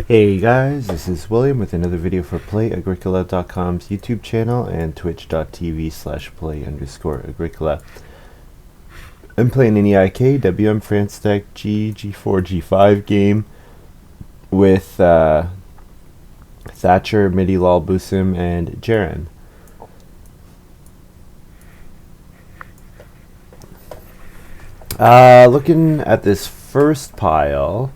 Hey guys, this is William with another video for Play-agricola.com's YouTube channel and twitch.tv/play_agricola. I'm playing an EIK WM France deck G4 G5 game with Thatcher, Midi Lal Busim, and Jaren. Looking at this first pile,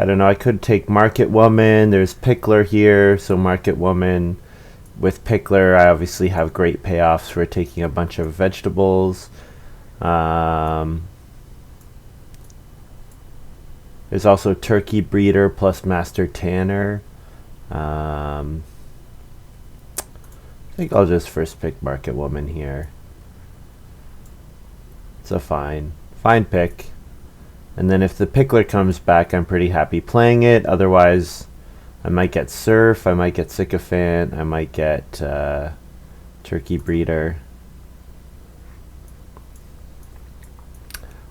I don't know, I could take Market Woman. There's Pickler here, so Market Woman. With Pickler, I obviously have great payoffs for taking a bunch of vegetables. There's also Turkey Breeder plus Master Tanner. I think I'll just first pick Market Woman here. It's a fine pick. And then if the Pickler comes back, I'm pretty happy playing it. Otherwise, I might get Surf, I might get Sycophant, I might get Turkey Breeder.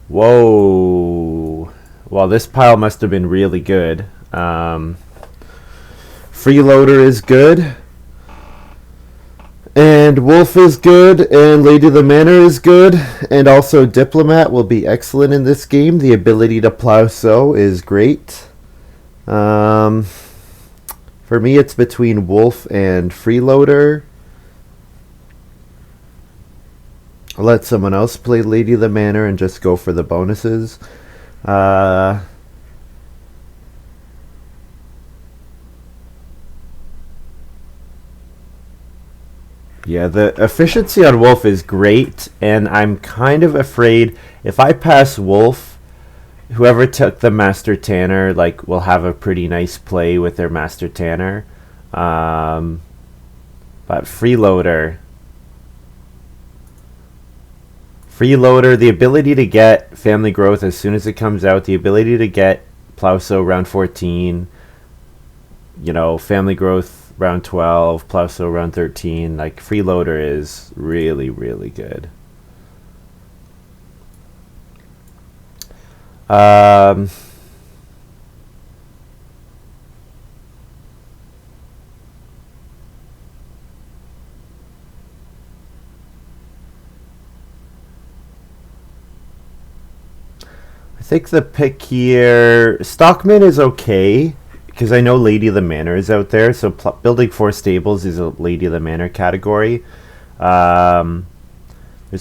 Whoa. Well, this pile must have been really good. Freeloader is good. And Wolf is good, and Lady the Manor is good, and also Diplomat will be excellent in this game. The ability to plow sow is great. For me, it's between Wolf and Freeloader. I'll let someone else play Lady the Manor and just go for the bonuses. Yeah, the efficiency on Wolf is great, and I'm kind of afraid if I pass Wolf, whoever took the Master Tanner will have a pretty nice play with their Master Tanner. But Freeloader, the ability to get Family Growth as soon as it comes out, the ability to get Plowsow round 14, Family Growth round 12, Plowsow round 13, Freeloader is really, really good. I think the pick here, Stockman is okay, because I know Lady of the Manor is out there, so building 4 stables is a Lady of the Manor category. There's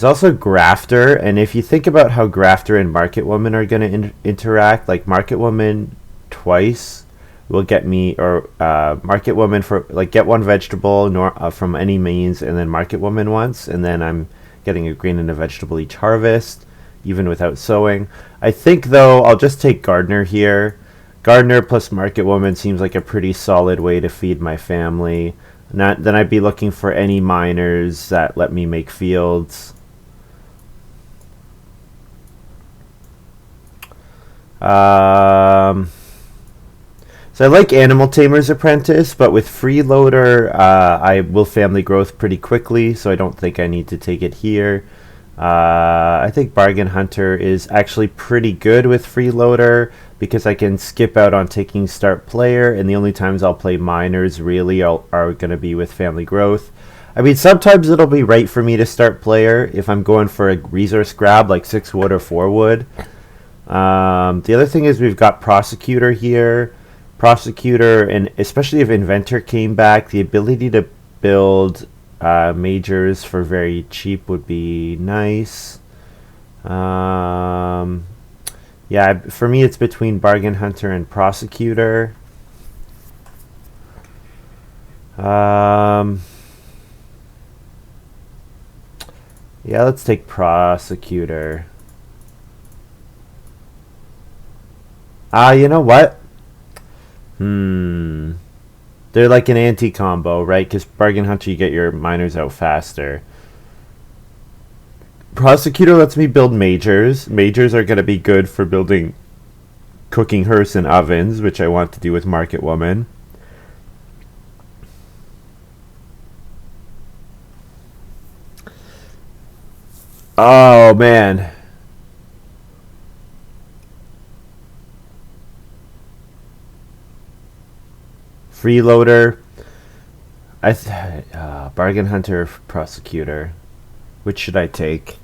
also Grafter, and if you think about how Grafter and Market Woman are going to interact, Market Woman twice will get me, or Market Woman for get 1 vegetable from any means, and then Market Woman once, and then I'm getting a green and a vegetable each harvest, even without sowing. I think though I'll just take Gardener here. Gardener plus Market Woman seems like a pretty solid way to feed my family. Then I'd be looking for any miners that let me make fields. So I like Animal Tamer's Apprentice, but with Freeloader, I will Family Growth pretty quickly, so I don't think I need to take it here. I think Bargain Hunter is actually pretty good with Freeloader because I can skip out on taking Start Player, and the only times I'll play Miners really are going to be with Family Growth. I mean, sometimes it'll be right for me to Start Player if I'm going for a resource grab like 6 wood or 4 wood. The other thing is we've got Prosecutor here. Prosecutor, and especially if Inventor came back, the ability to build majors for very cheap would be nice. Yeah, for me it's between Bargain Hunter and Prosecutor. Yeah, let's take Prosecutor. You know what? They're like an anti-combo, right? Because Bargain Hunter, you get your miners out faster. Prosecutor lets me build majors. Majors are going to be good for building cooking hearths and ovens, which I want to do with Market Woman. Oh, man. Freeloader. Bargain hunter, prosecutor. Which should I take?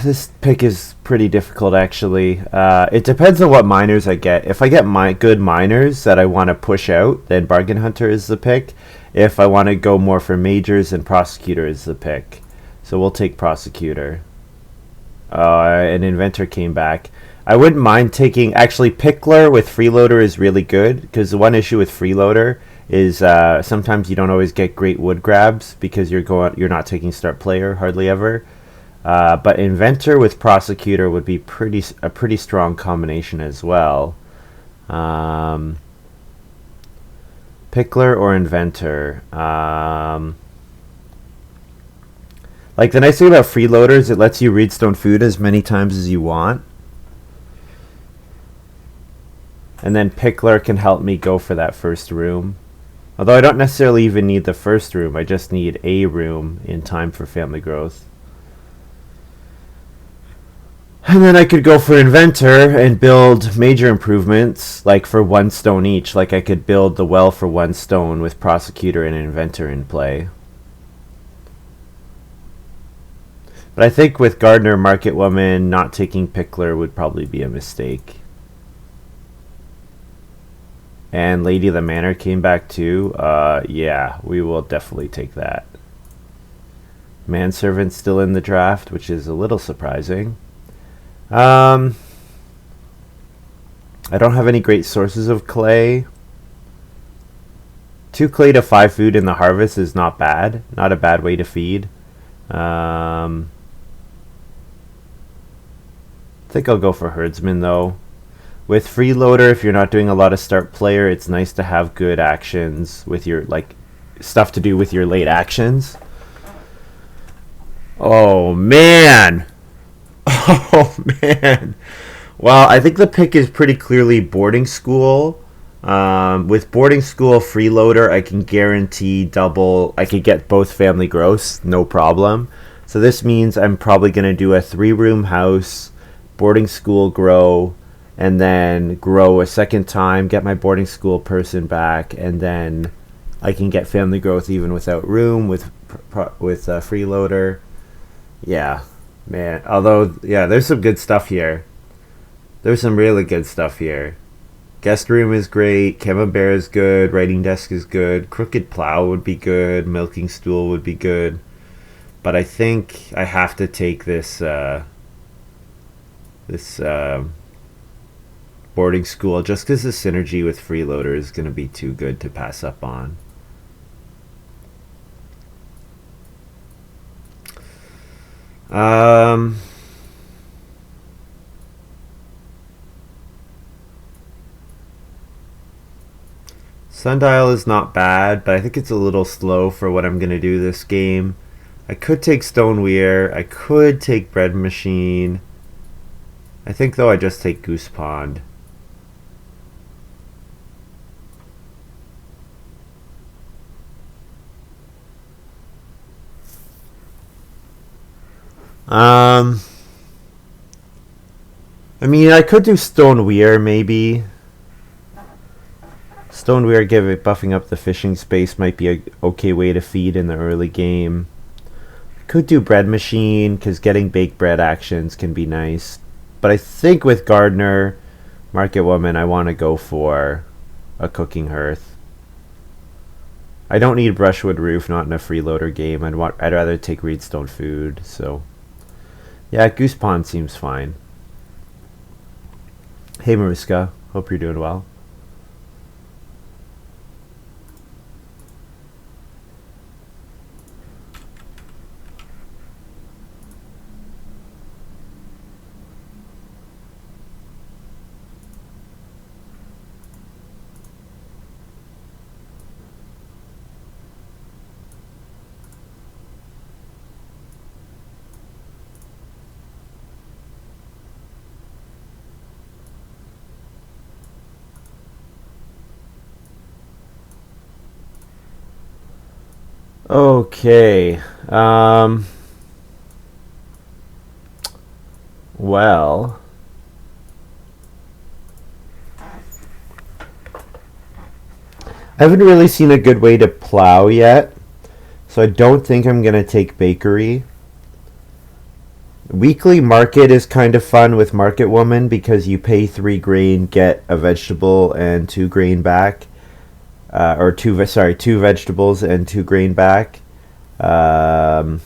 This pick is pretty difficult, actually. It depends on what miners I get. If I get good miners that I want to push out, then Bargain Hunter is the pick. If I want to go more for majors, then Prosecutor is the pick. So we'll take Prosecutor. An Inventor came back. I wouldn't mind taking... Actually, Pickler with Freeloader is really good, because the one issue with Freeloader is sometimes you don't always get great wood grabs because you're not taking start player hardly ever. But Inventor with Prosecutor would be a pretty strong combination as well. Pickler or Inventor. Like, the nice thing about Freeloader is it lets you Reedstone food as many times as you want. And then Pickler can help me go for that first room. Although I don't necessarily even need the first room. I just need a room in time for family growth. And then I could go for Inventor and build major improvements, like for 1 stone each. Like I could build the well for 1 stone with Prosecutor and Inventor in play. But I think with Gardener, Market Woman, not taking Pickler would probably be a mistake. And Lady of the Manor came back too. Yeah, we will definitely take that. Manservant's still in the draft, which is a little surprising. I don't have any great sources of clay. 2 clay to 5 food in the harvest is not bad. Not a bad way to feed. I think I'll go for Herdsman though. With Freeloader, if you're not doing a lot of start player, it's nice to have good actions with your, like, stuff to do with your late actions. Oh, man! Oh, man. Well, I think the pick is pretty clearly boarding school. With boarding school Freeloader, I can guarantee double. I could get both family growths, no problem. So this means I'm probably going to do a 3-room house, boarding school grow, and then grow a second time, get my boarding school person back, and then I can get family growth even without room with Freeloader. Yeah. Man, although, yeah, there's some good stuff here. There's some really good stuff here. Guest room is great. Camembert is good. Writing desk is good. Crooked plow would be good. Milking stool would be good. But I think I have to take this boarding school just because the synergy with Freeloader is going to be too good to pass up on. Sundial is not bad, but I think it's a little slow for what I'm going to do this game. I could take Stoneweir. I could take Bread Machine. I think, though, I just take Goose Pond. I mean, I could do Stoneweir, maybe. Stoneweir buffing up the fishing space might be a okay way to feed in the early game. I could do Bread Machine, because getting baked bread actions can be nice. But I think with Gardener, Market Woman, I want to go for a cooking hearth. I don't need Brushwood Roof, not in a Freeloader game. I'd rather take Reedstone food, so... Yeah, Goose Pond seems fine. Hey Mariska, hope you're doing well. Okay. Well, I haven't really seen a good way to plow yet, so I don't think I'm going to take bakery. Weekly market is kind of fun with Market Woman because you pay 3 grain, get a vegetable and 2 grain back, or two vegetables and 2 grain back. Um,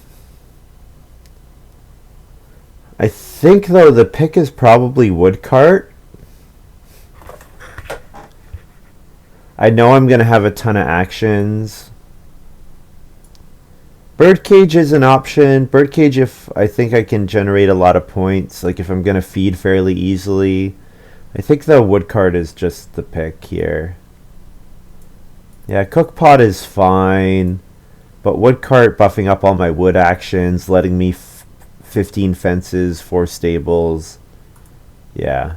I think though the pick is probably woodcart. I know I'm gonna have a ton of actions. Birdcage is an option. Birdcage if I think I can generate a lot of points, like if I'm gonna feed fairly easily. I think the woodcart is just the pick here. Yeah, cookpot is fine, but woodcart buffing up all my wood actions, letting me 15 fences, 4 stables. Yeah,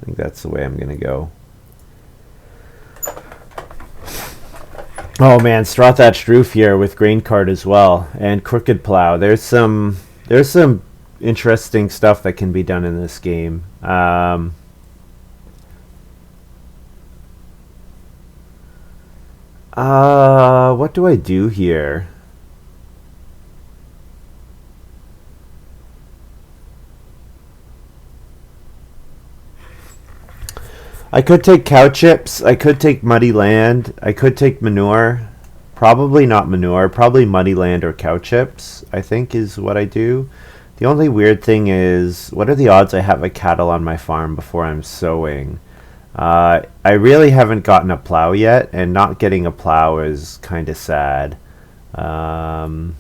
I think that's the way I'm gonna go. Oh man, straw thatched roof here with grain cart as well, and crooked plow. There's some interesting stuff that can be done in this game. What do I do here? I could take cow chips. I could take muddy land. I could take manure. Probably not manure. Probably muddy land or cow chips, I think is what I do. The only weird thing is, what are the odds I have a cattle on my farm before I'm sowing? I really haven't gotten a plow yet, and not getting a plow is kind of sad. Um,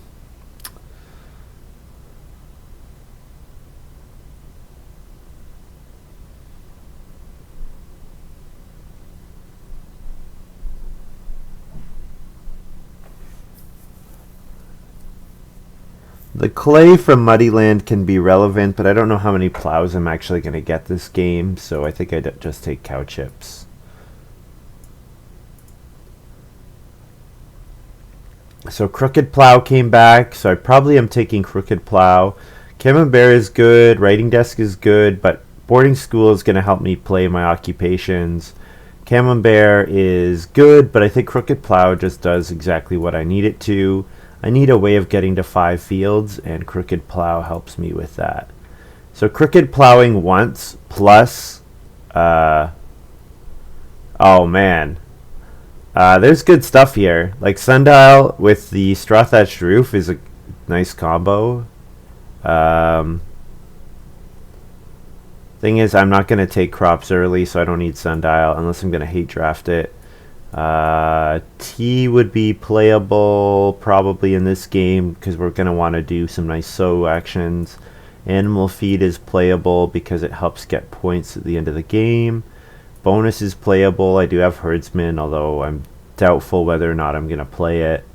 The clay from Muddy Land can be relevant, but I don't know how many plows I'm actually going to get this game, so I think I'd just take cow chips. So Crooked Plow came back, so I probably am taking Crooked Plow. Camembert is good, Writing Desk is good, but boarding school is going to help me play my occupations. Camembert is good, but I think Crooked Plow just does exactly what I need it to. I need a way of getting to 5 fields, and Crooked Plow helps me with that. So Crooked Plowing once, plus... oh man. There's good stuff here. Like Sundial with the straw thatched roof is a nice combo. Um, Thing is, I'm not going to take crops early, so I don't need Sundial unless I'm going to hate draft it. T would be playable probably in this game because we're going to want to do some nice sow actions. Animal feed is playable because it helps get points at the end of the game. Bonus is playable. I do have herdsman, although I'm doubtful whether or not I'm going to play it.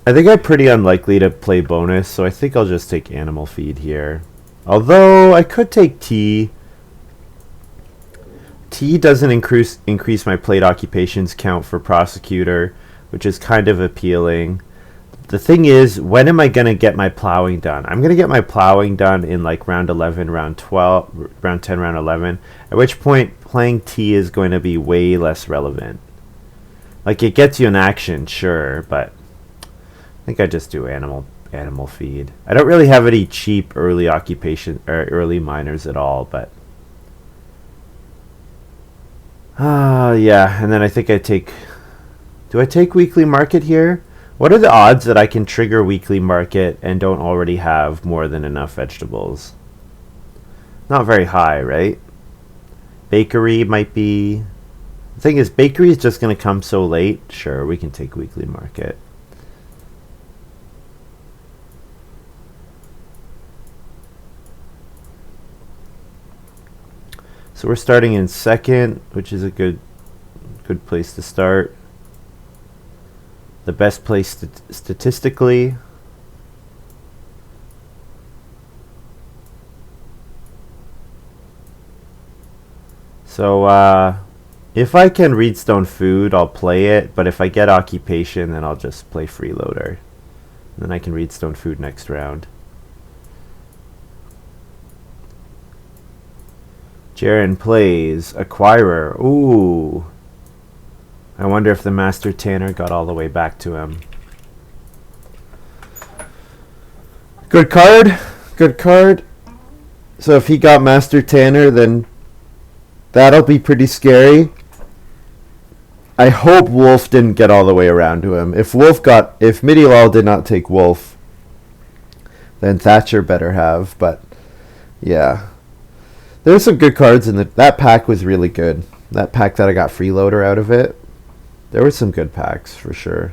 I think I'm pretty unlikely to play bonus, so I think I'll just take animal feed here. Although I could take T. T doesn't increase my plate occupations count for prosecutor, which is kind of appealing. The thing is, when am I going to get my plowing done? I'm going to get my plowing done in like round 11, round 12, round 10, round 11, at which point playing T is going to be way less relevant. Like, it gets you an action, sure, but I think I just do animal feed. I don't really have any cheap early occupation or early miners at all, but yeah. And then I think I take. Do I take weekly market here? What are the odds that I can trigger weekly market and don't already have more than enough vegetables? Not very high, right? Bakery might be. The thing is, bakery is just going to come so late. Sure, we can take weekly market. So we're starting in second, which is a good place to start. The best place statistically. So, if I can read stone food, I'll play it. But if I get occupation, then I'll just play freeloader. Then I can read stone food next round. Jaren plays Acquirer. Ooh. I wonder if the Master Tanner got all the way back to him. Good card. Good card. So if he got Master Tanner, then that'll be pretty scary. I hope Wolf didn't get all the way around to him. If Midilal did not take Wolf, then Thatcher better have. But yeah, there's some good cards in that pack was really good. That pack that I got Freeloader out of it, there were some good packs for sure.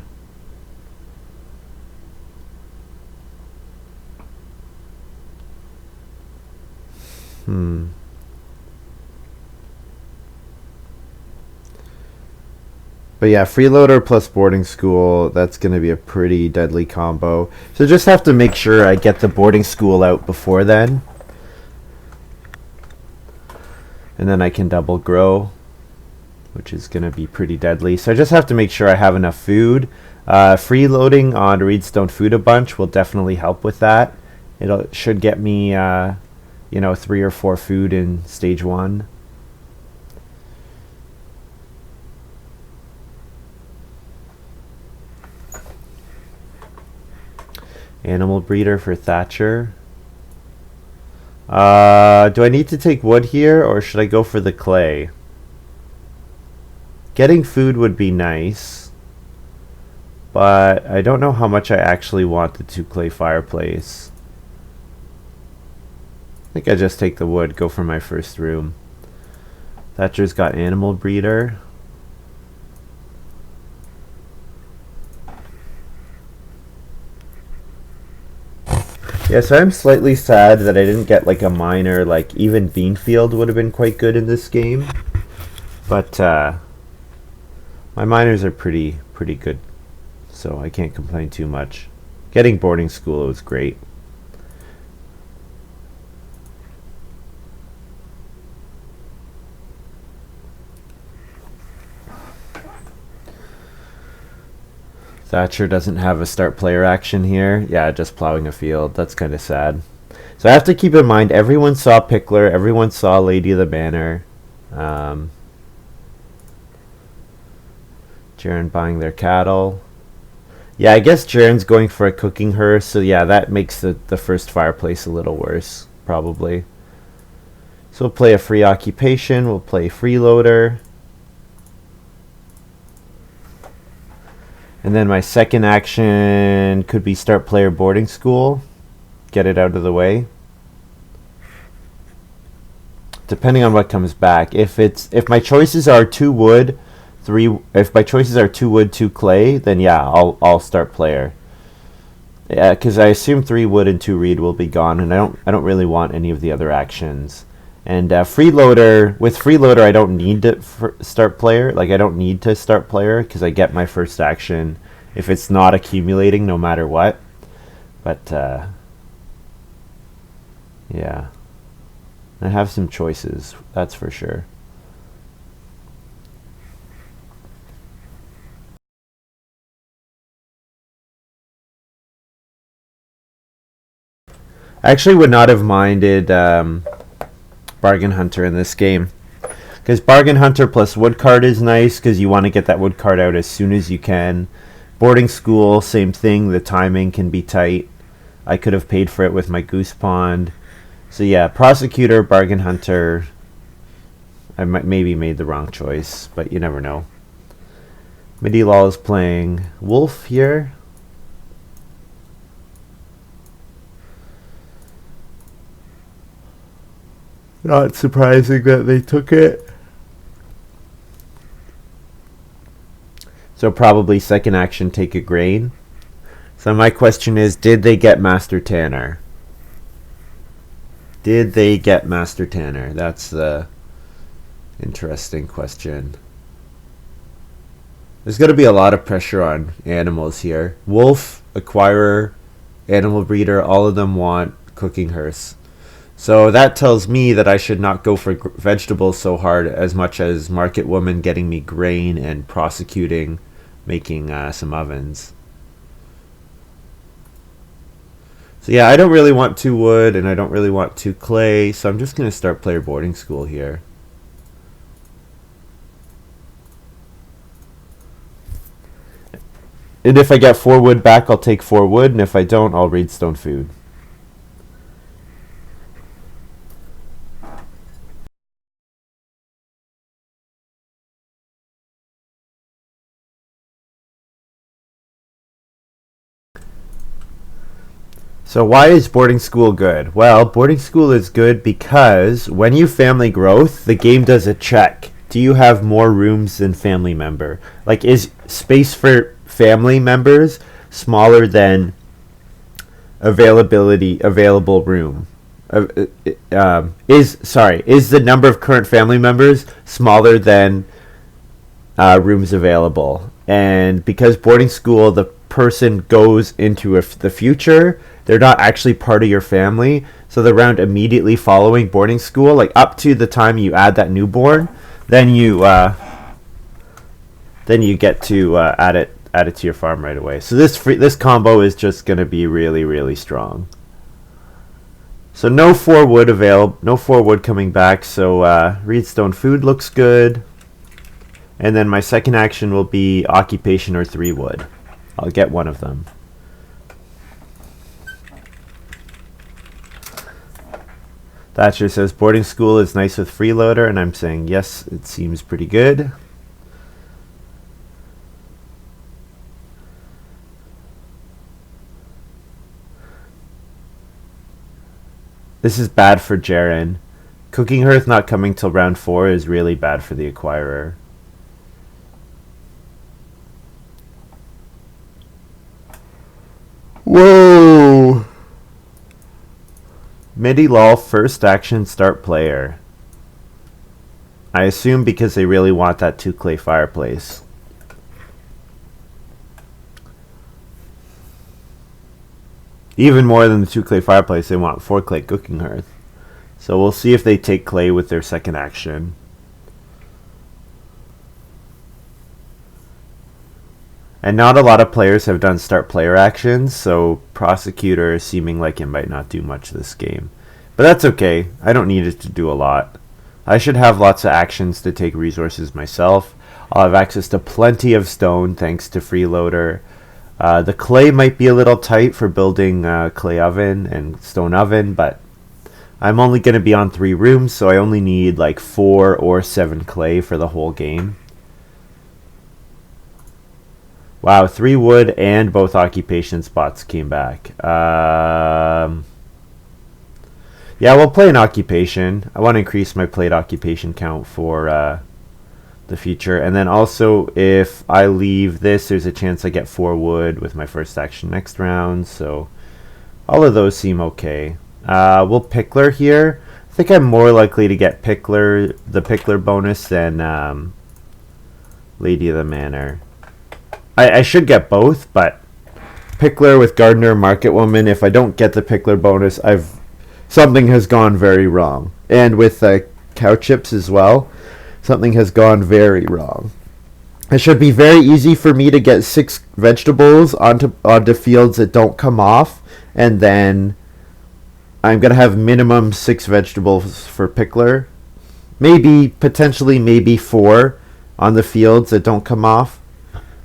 But yeah, Freeloader plus boarding school, that's going to be a pretty deadly combo. So just have to make sure I get the boarding school out before then. And then I can double grow, which is going to be pretty deadly. So I just have to make sure I have enough food. Freeloading on Reedstone Food a bunch will definitely help with that. It should get me, 3 or 4 food in stage 1. Animal breeder for Thatcher. Do I need to take wood here, or should I go for the clay? Getting food would be nice, but I don't know how much I actually want the 2 clay fireplace. I think I just take the wood, go for my first room. Thatcher's got animal breeder. Yeah, so I'm slightly sad that I didn't get like a miner, like even Beanfield would have been quite good in this game. But my miners are pretty good, so I can't complain too much. Getting boarding school was great. Thatcher doesn't have a start player action here. Yeah, just plowing a field. That's kind of sad. So I have to keep in mind, everyone saw Pickler, everyone saw Lady of the Banner. Jaren buying their cattle. Yeah, I guess Jaren's going for a cooking hearse, so yeah, that makes the first fireplace a little worse, probably. So we'll play a free occupation, we'll play freeloader. And then my second action could be start player boarding school. Get it out of the way. Depending on what comes back. If my choices are 2 wood, 2 clay, then yeah, I'll start player. Yeah, because I assume 3 wood and 2 reed will be gone, and I don't really want any of the other actions. And with freeloader, I don't need to start player. Like, I don't need to start player because I get my first action if it's not accumulating, no matter what. But yeah, I have some choices. That's for sure. I actually would not have minded Bargain Hunter in this game, because Bargain Hunter plus Wood Card is nice because you want to get that Wood Card out as soon as you can. Boarding School, same thing, the timing can be tight. I could have paid for it with my Goose Pond. So yeah, Prosecutor, Bargain Hunter, I maybe made the wrong choice, but you never know. Midilal is playing Wolf here. Not surprising that they took it. So probably second action, take a grain. So my question is, did they get Master Tanner? Did they get Master Tanner? That's the interesting question. There's going to be a lot of pressure on animals here. Wolf, Acquirer, Animal Breeder, all of them want Cooking Hearse. So that tells me that I should not go for vegetables so hard as much as Market Woman getting me grain and prosecuting making some ovens. So yeah, I don't really want 2 wood and I don't really want 2 clay, so I'm just going to start player boarding school here. And if I get 4 wood back, I'll take 4 wood, and if I don't, I'll raid stone food. So why is boarding school good? Well, boarding school is good because when you family growth, the game does a check. Do you have more rooms than family member? Like, is space for family members smaller than available room? Is the number of current family members smaller than rooms available? And because boarding school, the person goes into the future, they're not actually part of your family, so the round immediately following boarding school, like up to the time you add that newborn, then you get to add it to your farm right away. So this combo is just going to be really, really strong. So no 4 wood available, no 4 wood coming back. So Reedstone food looks good, and then my second action will be occupation or 3 wood. I'll get one of them. Thatcher says boarding school is nice with Freeloader, and I'm saying yes, it seems pretty good. This is bad for Jaren. Cooking Hearth not coming till round 4 is really bad for the acquirer. Whoa! MIDI lol first action start player. I assume because they really want that 2 clay fireplace. Even more than the 2 clay fireplace, they want 4 clay cooking hearth. So we'll see if they take clay with their second action. And not a lot of players have done start player actions, so Prosecutor is seeming like it might not do much this game. But that's okay, I don't need it to do a lot. I should have lots of actions to take resources myself. I'll have access to plenty of stone thanks to Freeloader. The clay might be a little tight for building clay oven and stone oven, but I'm only going to be on 3 rooms, so I only need like 4 or 7 clay for the whole game. Wow, 3 wood and both occupation spots came back. Yeah, we'll play an occupation. I want to increase my played occupation count for the future. And then also, if I leave this, there's a chance I get 4 wood with my first action next round. So all of those seem okay. We'll Pickler here. I think I'm more likely to get the Pickler bonus than Lady of the Manor. I should get both, but Pickler with Gardener, Market Woman, if I don't get the Pickler bonus, something has gone very wrong. And with cow chips as well, something has gone very wrong. It should be very easy for me to get 6 vegetables onto fields that don't come off, and then I'm going to have minimum 6 vegetables for Pickler. Potentially maybe 4 on the fields that don't come off.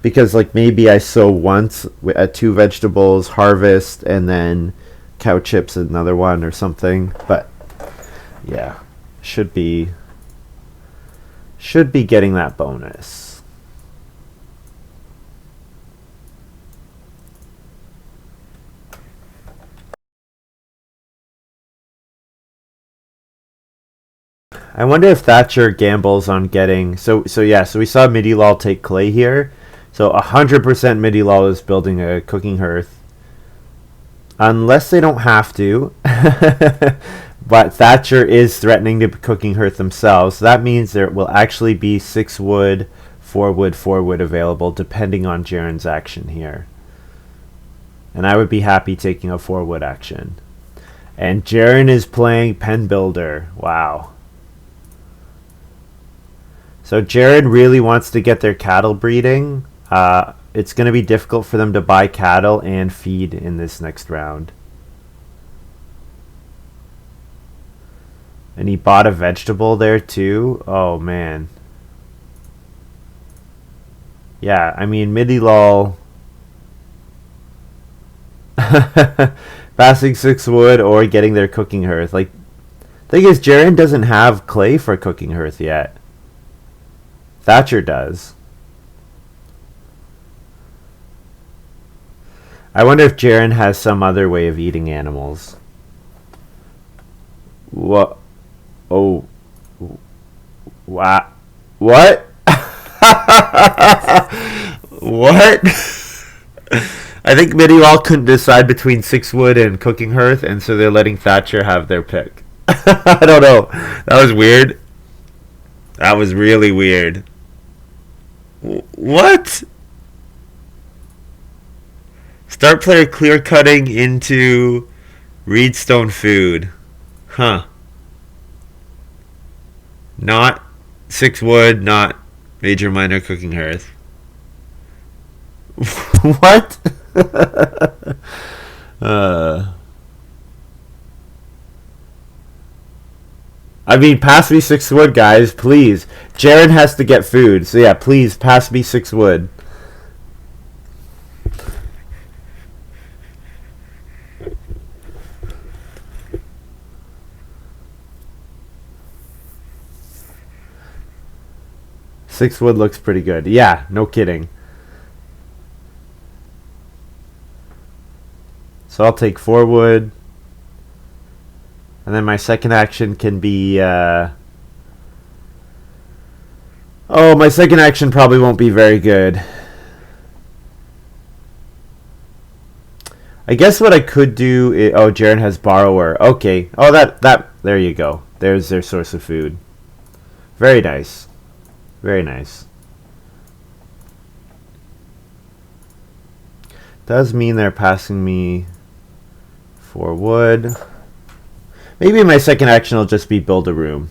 Because like maybe I sow once at 2 vegetables, harvest, and then cow chips another one or something. But yeah, should be getting that bonus. I wonder if Thatcher gambles on getting so we saw Midilal take clay here. So 100% Midilal is building a cooking hearth. Unless they don't have to. But Thatcher is threatening to be cooking hearth themselves. So that means there will actually be 6 wood, 4 wood, 4 wood available depending on Jaren's action here. And I would be happy taking a 4 wood action. And Jaren is playing Pen Builder. Wow. So Jaren really wants to get their cattle breeding. It's going to be difficult for them to buy cattle and feed in this next round. And he bought a vegetable there too. Oh man. Yeah, I mean Midilol passing 6 wood or getting their cooking hearth. Like, thing is, Jaren doesn't have clay for cooking hearth yet. Thatcher does. I wonder if Jaren has some other way of eating animals. What? Oh. Wow. What? What? I think Midilol couldn't decide between 6 wood and cooking hearth, and so they're letting Thatcher have their pick. I don't know. That was weird. That was really weird. What? Start player clear cutting into Reedstone food. Huh. Not 6 wood, not major minor cooking hearth. What? I mean, pass me 6 wood, guys, please. Jaren has to get food, so yeah, please pass me 6 wood. Six wood looks pretty good. Yeah, no kidding. So I'll take 4 wood. And then my second action can be... oh, my second action probably won't be very good. I guess what I could do is... Oh, Jaren has Borrower. Okay. Oh, that... There you go. There's their source of food. Very nice. Very nice. Does mean they're passing me 4 wood. Maybe my second action will just be build a room.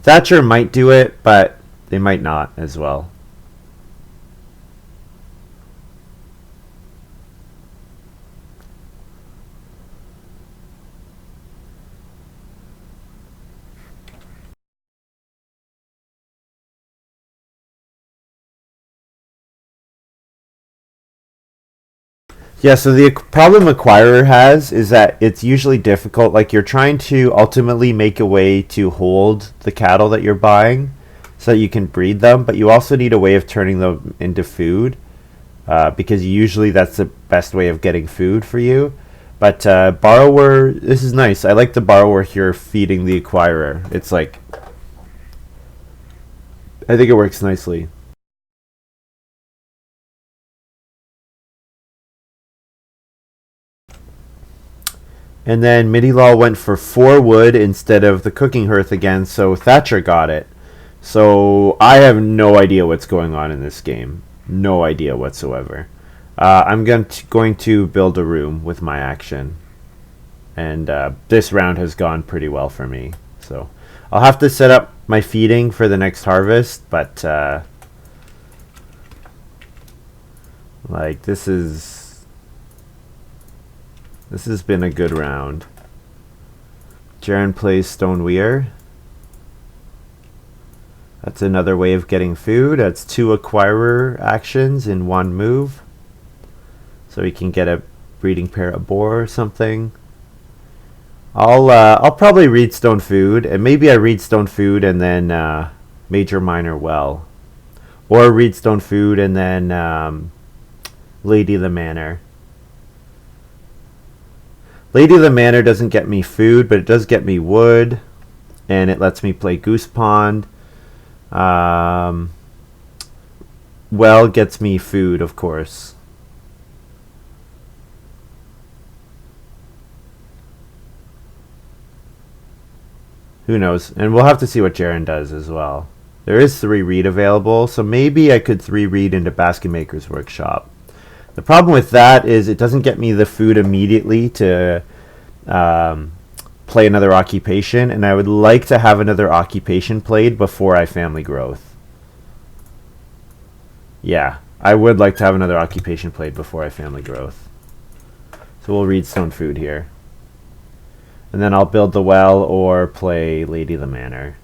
Thatcher might do it, but they might not as well. Yeah, so the problem Acquirer has is that it's usually difficult. Like, you're trying to ultimately make a way to hold the cattle that you're buying so that you can breed them, but you also need a way of turning them into food because usually that's the best way of getting food for you. But Borrower, this is nice. I like the Borrower here feeding the Acquirer. It's like, I think it works nicely. And then Midilol went for 4 wood instead of the cooking hearth again, so Thatcher got it. So I have no idea what's going on in this game. No idea whatsoever. I'm going to build a room with my action. And this round has gone pretty well for me. So I'll have to set up my feeding for the next harvest, but like this has been a good round. Jaren plays Stoneweir. That's another way of getting food. That's 2 Acquirer actions in 1 move. So he can get a breeding pair of boar or something. I'll probably Reedstone food, and maybe I Reedstone food and then major minor well, or Reedstone food and then Lady of the Manor. Lady of the Manor doesn't get me food, but it does get me wood, and it lets me play Goose Pond. Well gets me food, of course. Who knows? And we'll have to see what Jaren does as well. There is 3 read available, so maybe I could 3 read into Basket Maker's Workshop. The problem with that is it doesn't get me the food immediately to play another occupation, and I would like to have another occupation played before I family growth. Yeah, I would like to have another occupation played before I family growth. So we'll read Stone Food here. And then I'll build the well or play Lady of the Manor.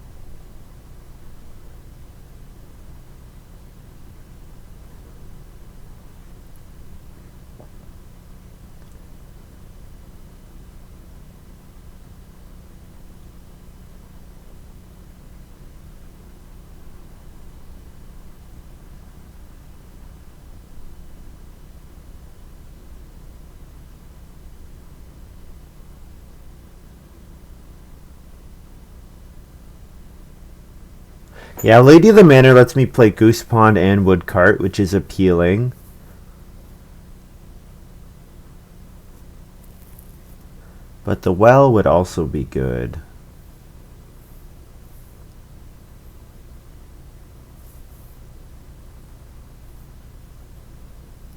Yeah, Lady of the Manor lets me play Goose Pond and Woodcart, which is appealing. But the well would also be good.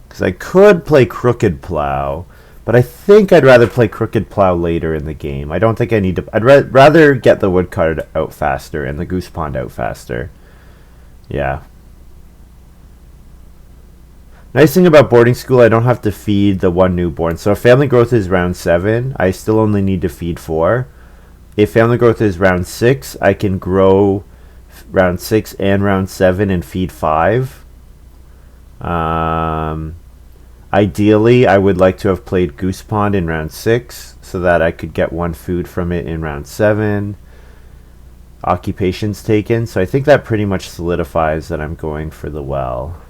Because I could play Crooked Plow, but I think I'd rather play Crooked Plow later in the game. I don't think I need to... I'd rather get the Woodcart out faster and the Goose Pond out faster. Yeah. Nice thing about boarding school, I don't have to feed the one newborn. So if family growth is round 7, I still only need to feed 4. If family growth is round 6, I can grow round 6 and round 7 and feed 5. Ideally, I would like to have played Goose Pond in round 6 so that I could get 1 food from it in round 7. Occupations taken, so I think that pretty much solidifies that I'm going for the well.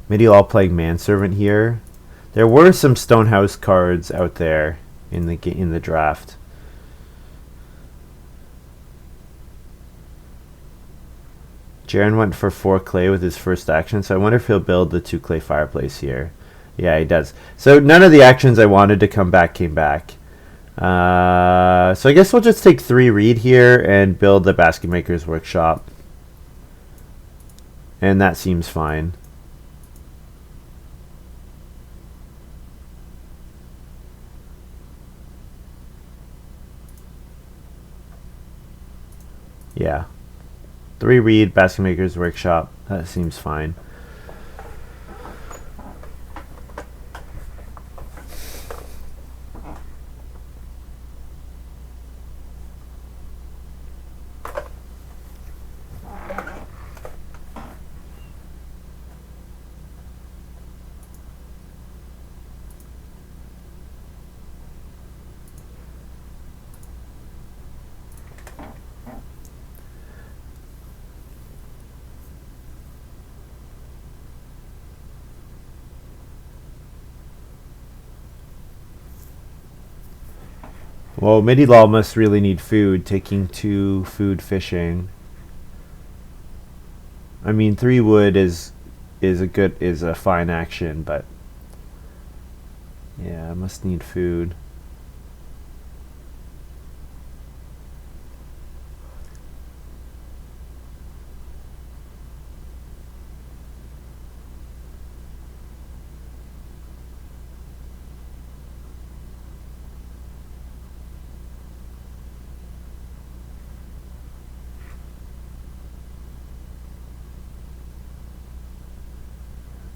Maybe I'll play Manservant here. There were some Stonehouse cards out there in the draft. Jaren went for 4 clay with his first action, so I wonder if he'll build the 2 clay fireplace here. Yeah, he does. So none of the actions I wanted to come back came back. So I guess we'll just take 3 reed here and build the Basket Maker's Workshop. And that seems fine. Yeah. 3 reed, Basket Maker's Workshop. That seems fine. Well, Midi-Law must really need food, taking 2 food fishing. I mean, 3 wood is a fine action, but yeah, I must need food.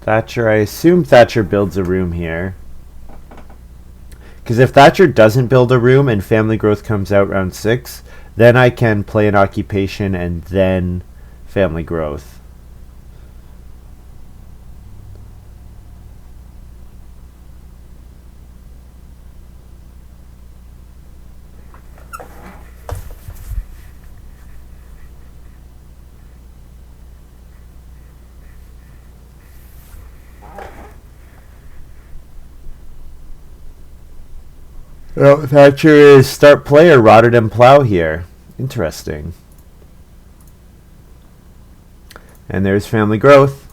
Thatcher, I assume Thatcher builds a room here. Because if Thatcher doesn't build a room and family growth comes out round 6, then I can play an occupation and then family growth. Oh, Thatcher is start player Rotterdam Plow here. Interesting. And there's family growth.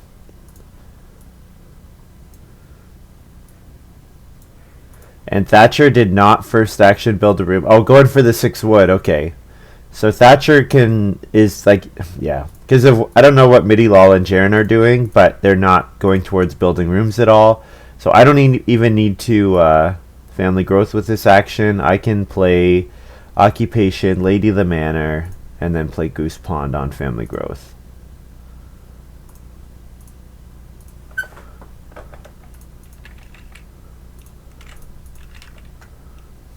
And Thatcher did not first action build a room. Oh, going for the 6 wood. Okay. So Thatcher is like, yeah. Because I don't know what Midi-Law and Jaren are doing, but they're not going towards building rooms at all. So I don't even need to family growth with this action, I can play Occupation, Lady of the Manor, and then play Goose Pond on family growth.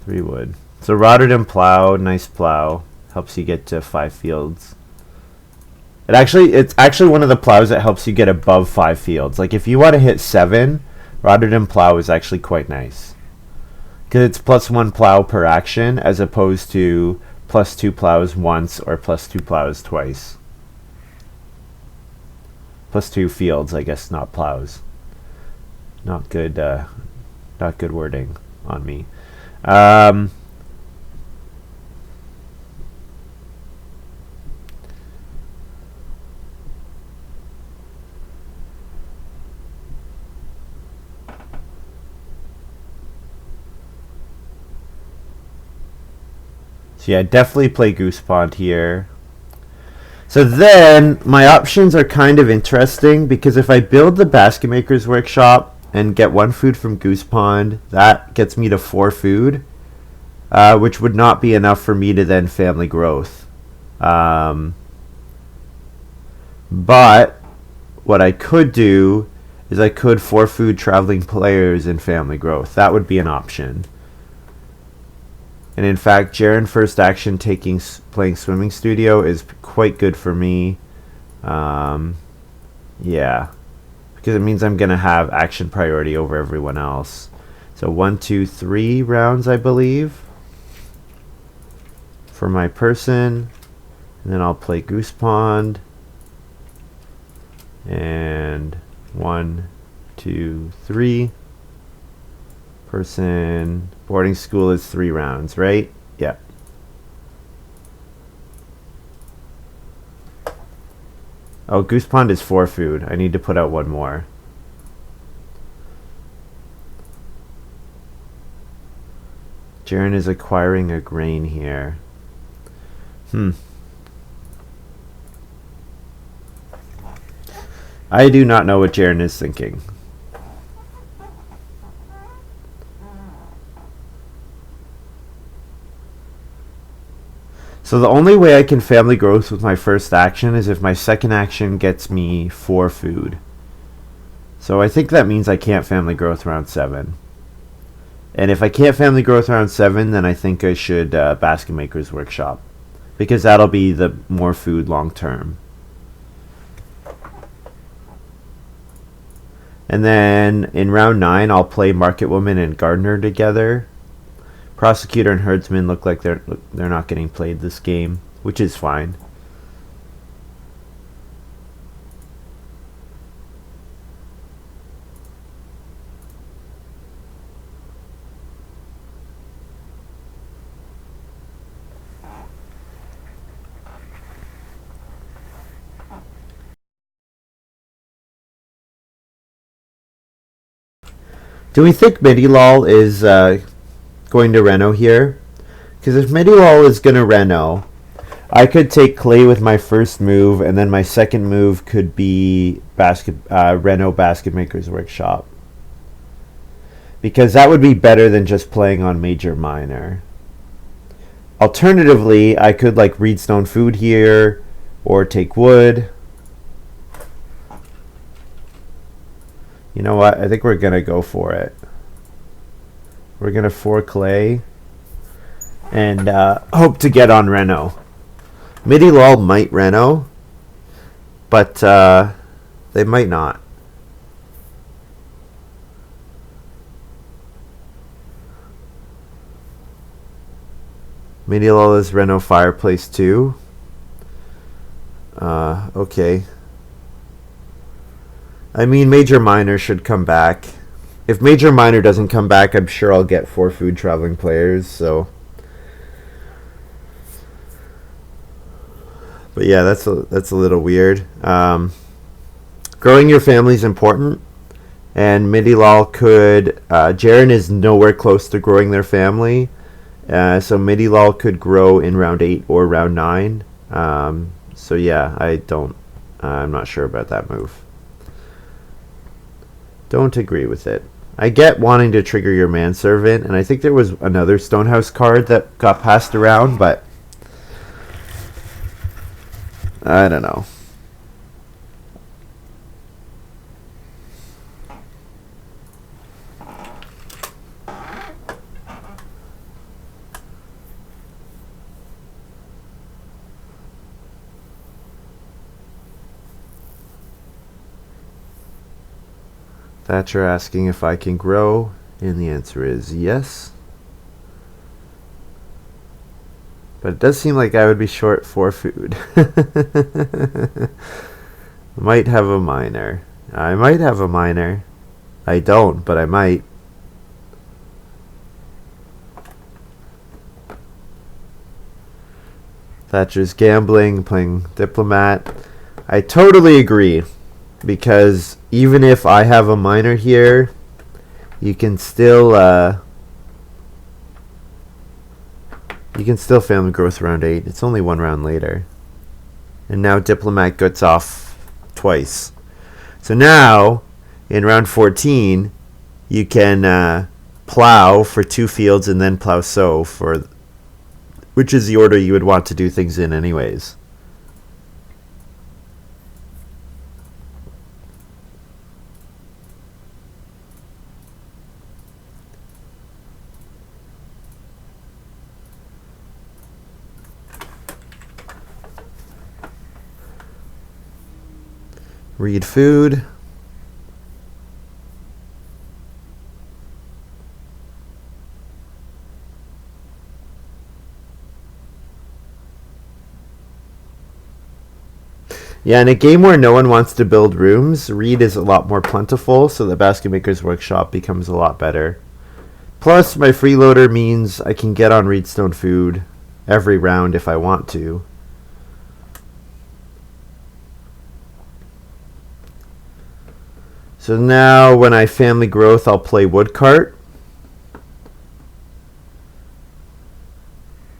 Three wood. So Rotterdam Plow, nice plow. Helps you get to 5 fields. It's actually one of the plows that helps you get above 5 fields. Like if you want to hit 7, Rotterdam Plow is actually quite nice. Because it's +1 plow per action as opposed to +2 plows once or +2 plows twice. +2 fields, I guess, not plows. Not good wording on me. So yeah, definitely play Goose Pond here. So then, my options are kind of interesting, because if I build the Basket Maker's Workshop and get 1 food from Goose Pond, that gets me to 4 food, which would not be enough for me to then family growth. But what I could do is I could 4 food traveling players in family growth. That would be an option. And in fact, Jaren first action playing Swimming Studio is quite good for me. Yeah, because it means I'm going to have action priority over everyone else. So 1, 2, 3 rounds, I believe, for my person. And then I'll play Goose Pond. And 1, 2, 3. Person. Boarding school is 3 rounds, right? Yeah. Oh, Goose Pond is 4 food. I need to put out 1 more. Jaren is acquiring a grain here. I do not know what Jaren is thinking. So the only way I can family growth with my first action is if my second action gets me 4 food. So I think that means I can't family growth round 7. And if I can't family growth round 7, then I think I should Basket Maker's Workshop, because that'll be the more food long term. And then in round 9, I'll play Market Woman and Gardener together. Prosecutor and Herdsman look like they're not getting played this game, which is fine. Do we think Midilol is going to Reno here? Because if Midilol is going to Reno, I could take Clay with my first move, and then my second move could be Reno Basket Maker's Workshop. Because that would be better than just playing on Major Minor. Alternatively, I could like Reedstone Food here, or take wood. You know what? I think we're going to go for it. We're going to 4 Clay and hope to get on Reno. Midilol might Reno, but they might not. Midilol is Reno Fireplace 2. Okay. I mean, Major Minor should come back. If Major Minor doesn't come back, I'm sure I'll get 4 food traveling players, so. But yeah, that's a little weird. Growing your family is important, and Midilol could. Jaren is nowhere close to growing their family, so Midilol could grow in round 8 or round 9. So yeah, I'm not sure about that move. Don't agree with it. I get wanting to trigger your manservant, and I think there was another Stonehouse card that got passed around, but I don't know. Thatcher asking if I can grow, and the answer is yes. But it does seem like I would be short 4 food. Might have a miner. I might have a miner. I don't, but I might. Thatcher's gambling, playing diplomat. I totally agree. Because even if I have a miner here, you can still family growth round 8. It's only 1 round later. And now diplomat gets off twice. So now in round 14 you can plow for 2 fields and then plow sow for, which is the order you would want to do things in anyways. Read food. Yeah, in a game where no one wants to build rooms, read is a lot more plentiful, so the Basket Maker's Workshop becomes a lot better. Plus, my freeloader means I can get on Reedstone food every round if I want to. So now when I family growth, I'll play woodcart.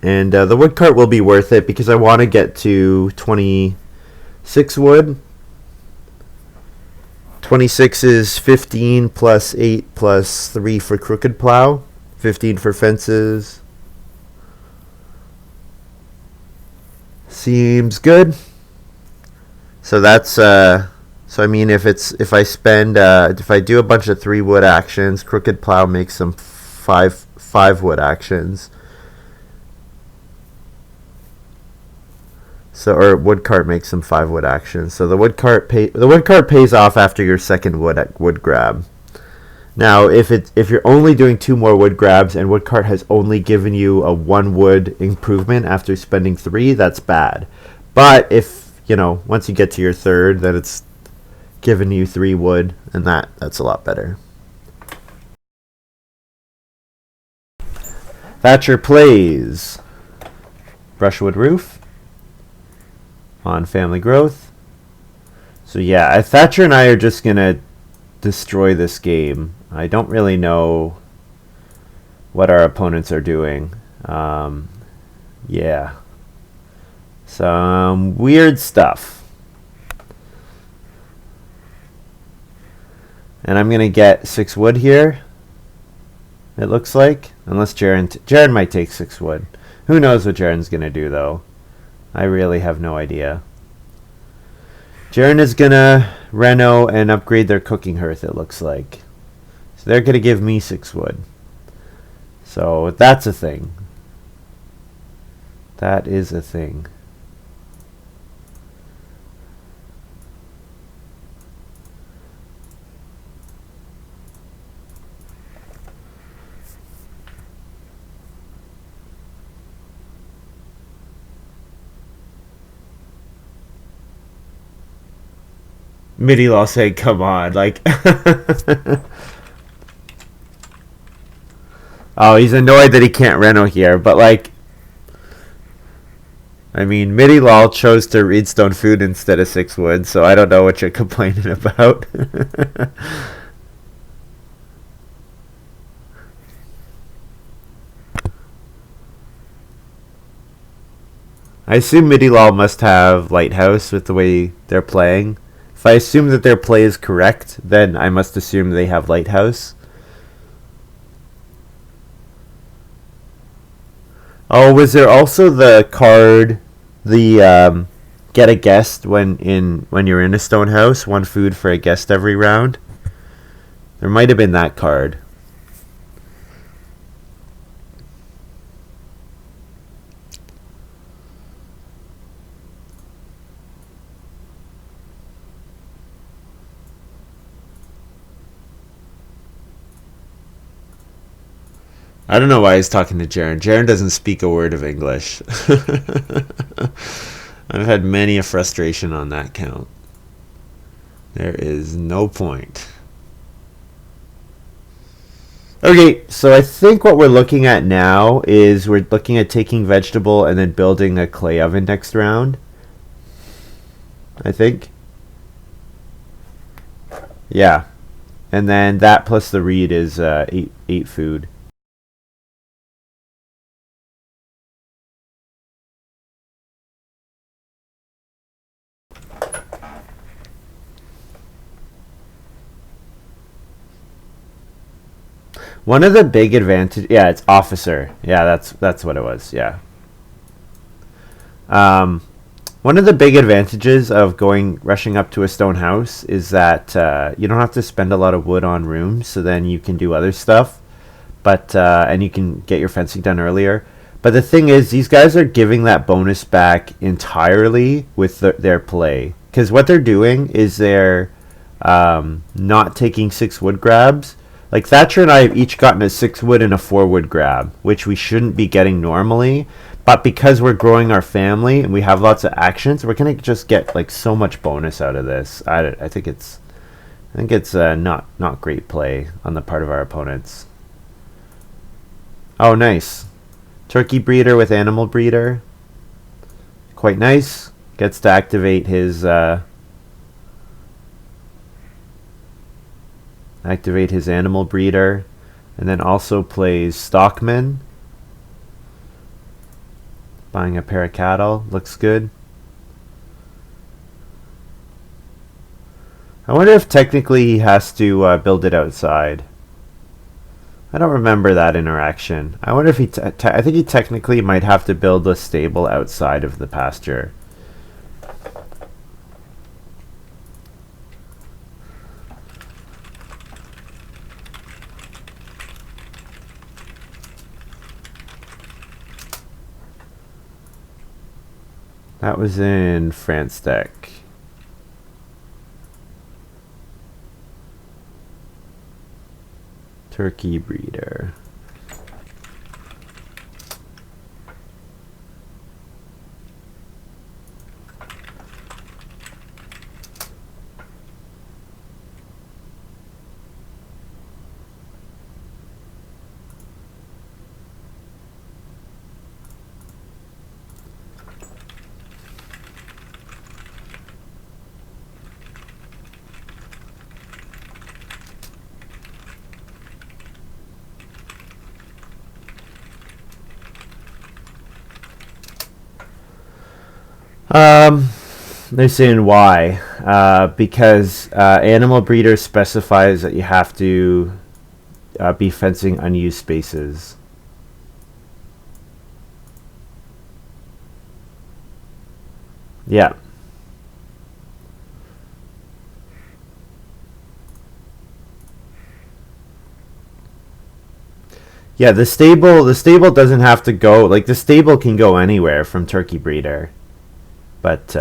And the woodcart will be worth it because I want to get to 26 wood. 26 is 15 plus 8 plus 3 for crooked plow. 15 for fences. Seems good. So that's so I mean, if I do a bunch of 3 wood actions, crooked plow makes some 5 wood actions. So, or woodcart makes some 5 wood actions. So the woodcart pays off after your second wood grab. Now, if you're only doing 2 more wood grabs and woodcart has only given you a 1 wood improvement after spending 3, that's bad. But if once you get to your third, then it's giving you 3 wood, and that's a lot better. Thatcher plays brushwood roof on family growth. So yeah, Thatcher and I are just gonna destroy this game. I don't really know what our opponents are doing. Yeah, some weird stuff. And I'm gonna get 6 wood here, it looks like, unless Jaren might take 6 wood. Who knows what Jaren's gonna do though? I really have no idea. Jaren is gonna reno and upgrade their cooking hearth, it looks like. So they're gonna give me 6 wood. So that's a thing. That is a thing. Midi-Law saying, come on, like... Oh, he's annoyed that he can't reno here, but like... I mean, Midi-Law chose to Reedstone food instead of 6 wood, so I don't know what you're complaining about. I assume Midi-Law must have Lighthouse with the way they're playing. If I assume that their play is correct, then I must assume they have Lighthouse. Oh, was there also the card, the get a guest when you're in a stone house, one food for a guest every round? There might have been that card. I don't know why he's talking to Jaren. Jaren doesn't speak a word of English. I've had many a frustration on that count. There is no point. Okay, so I think what we're looking at now is we're looking at taking vegetable and then building a clay oven next round. I think. Yeah. And then that plus the reed is eight food. One of the big advantage, yeah, it's officer. Yeah, that's what it was. Yeah. Um, One of the big advantages of rushing up to a stone house is that you don't have to spend a lot of wood on rooms, so then you can do other stuff. But and you can get your fencing done earlier. But the thing is, these guys are giving that bonus back entirely with their play, because what they're doing is they're not taking 6 wood grabs. Like Thatcher and I have each gotten a 6 wood and a 4 wood grab, which we shouldn't be getting normally. But because we're growing our family and we have lots of actions, we're gonna just get like so much bonus out of this. I think it's not great play on the part of our opponents. Oh, nice. Turkey breeder with animal breeder. Quite nice. Gets to activate his animal breeder, and then also plays stockman. Buying a pair of cattle. Looks good. I wonder if technically he has to build it outside. I don't remember that interaction. I wonder if I think he technically might have to build a stable outside of the pasture. That was in France deck. Turkey breeder. They're saying why? Because animal breeder specifies that you have to be fencing unused spaces. Yeah. Yeah, the stable doesn't have to go, like the stable can go anywhere from turkey breeder. But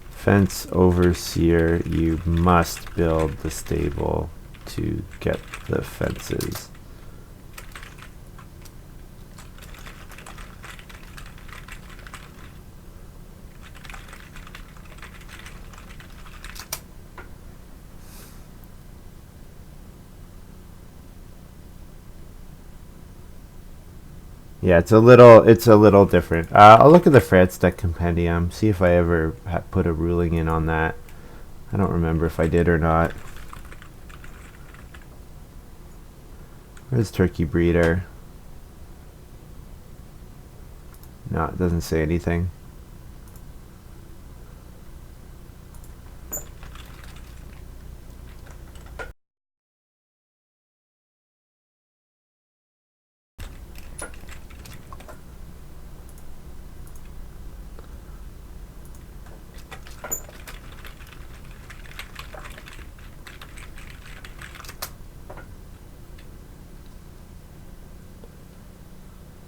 fence overseer, you must build the stable to get the fences. Yeah, it's a little different. I'll look at the France deck compendium, see if I ever put a ruling in on that. I don't remember if I did or not. Where's turkey breeder? No, it doesn't say anything.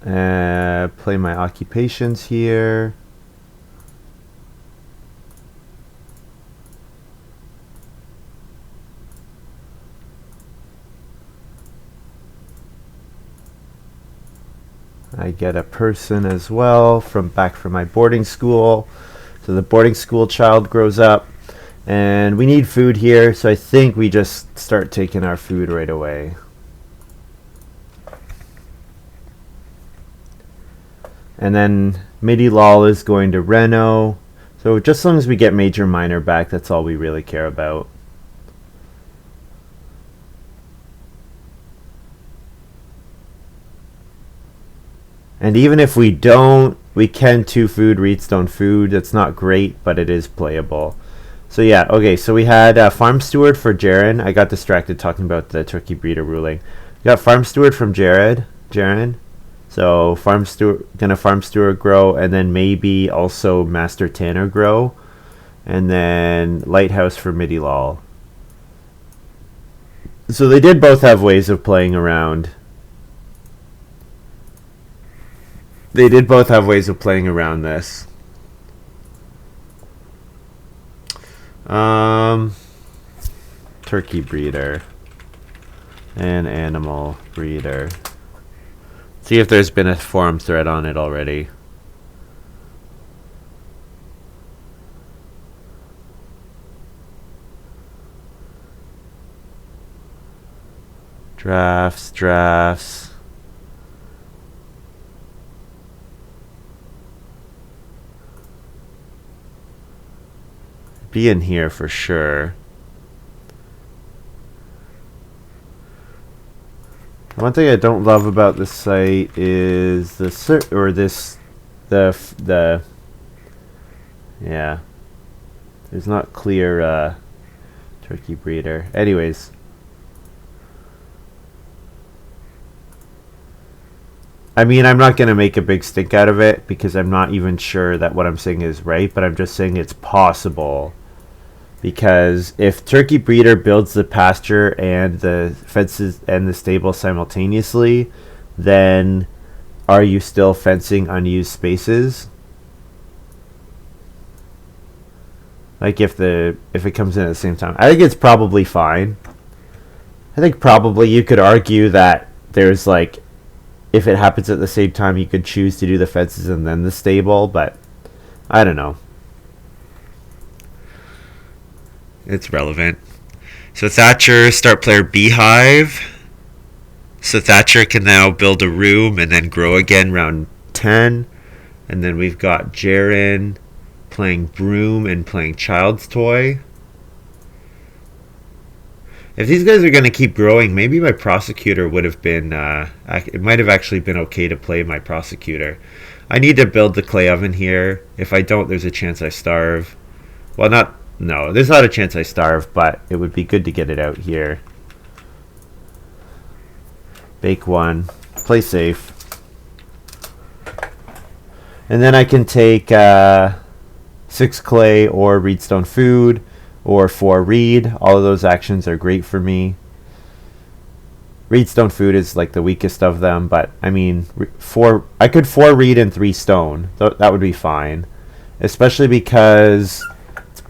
Play my occupations here. I get a person as well back from my boarding school. So the boarding school child grows up. And we need food here, so I think we just start taking our food right away. And then Midi-Lol is going to Reno. So just as long as we get Major Minor back, that's all we really care about. And even if we don't, we can 2 food Reedstone food. It's not great, but it is playable. So yeah, okay, so we had Farm Steward for Jaren. I got distracted talking about the Turkey Breeder ruling. We got Farm Steward from Jaren. So gonna Farm Steward grow, and then maybe also Master Tanner grow. And then Lighthouse for Midi-Lol. So they did both have ways of playing around. They did both have ways of playing around this. Turkey breeder and animal breeder. See if there's been a forum thread on it already. Drafts. Be in here for sure. One thing I don't love about this site is yeah, there's not clear turkey breeder. Anyways, I mean, I'm not gonna make a big stink out of it because I'm not even sure that what I'm saying is right, but I'm just saying it's possible. Because if Turkey Breeder builds the pasture and the fences and the stable simultaneously, then are you still fencing unused spaces? Like if it comes in at the same time. I think it's probably fine. I think probably you could argue that there's like, if it happens at the same time, you could choose to do the fences and then the stable, but I don't know. It's relevant. So Thatcher, start player Beehive. So Thatcher can now build a room and then grow again round 10. And then we've got Jaren playing Broom and playing Child's Toy. If these guys are going to keep growing, maybe my Prosecutor would have been... it might have actually been okay to play my Prosecutor. I need to build the clay oven here. If I don't, there's a chance I starve. Well, no, there's not a chance I starve, but it would be good to get it out here. Bake 1. Play safe. And then I can take 6 clay or Reedstone food or 4 reed. All of those actions are great for me. Reedstone food is like the weakest of them, but I mean, I could 4 reed and 3 stone. That would be fine. Especially because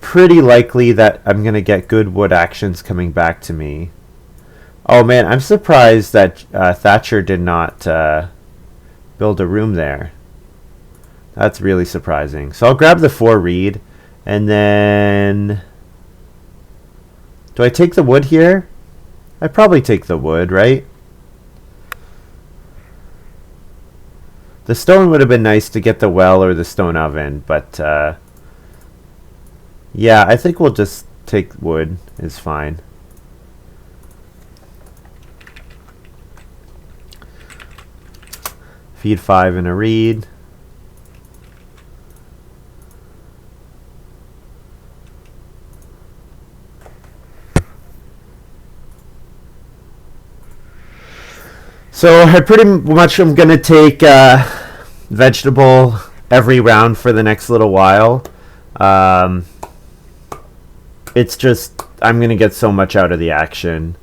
pretty likely that I'm going to get good wood actions coming back to me. Oh man, I'm surprised that Thatcher did not build a room there. That's really surprising. So I'll grab the 4 reed, and then... Do I take the wood here? I probably take the wood, right? The stone would have been nice to get the well or the stone oven, but... yeah, I think we'll just take wood. It's fine. Feed 5 and a reed. So I pretty much am going to take vegetable every round for the next little while. It's just, I'm going to get so much out of the action.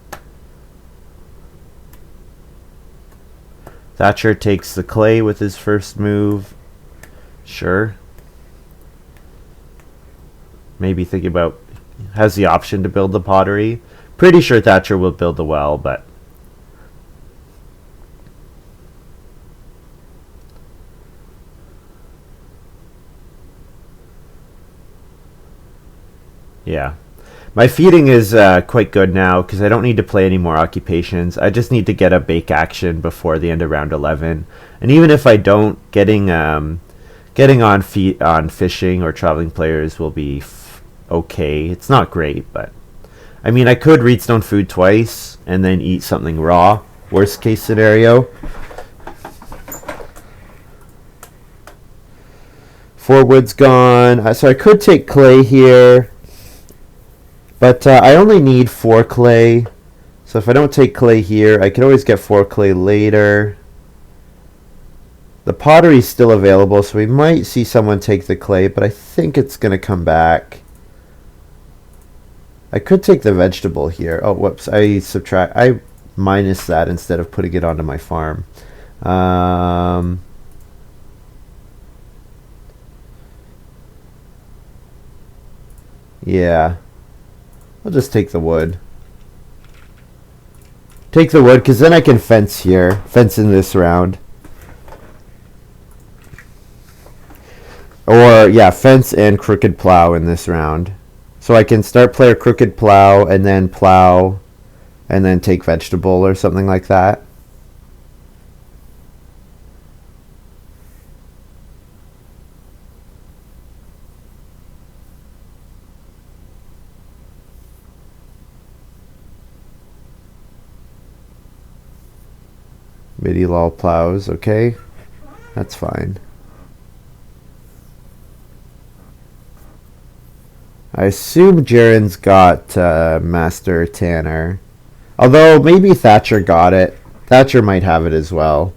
Thatcher takes the clay with his first move. Sure. Maybe thinking about, has the option to build the pottery. Pretty sure Thatcher will build the well, but yeah. My feeding is quite good now because I don't need to play any more occupations. I just need to get a bake action before the end of round 11. And even if I don't, getting on fishing or traveling players will be okay. It's not great, but I mean, I could Reedstone food twice and then eat something raw. Worst case scenario. 4 wood's gone. So I could take clay here. But I only need 4 clay. So if I don't take clay here, I can always get 4 clay later. The pottery's still available, so we might see someone take the clay, but I think it's going to come back. I could take the vegetable here. Oh, whoops. I minus that instead of putting it onto my farm. Yeah. I'll just take the wood. Take the wood, because then I can fence here. Fence in this round. Or, yeah, fence and crooked plow in this round. So I can start player crooked plow, and then take vegetable or something like that. Midi-lol plows, okay. That's fine. I assume Jaren's got Master Tanner. Although, maybe Thatcher got it. Thatcher might have it as well.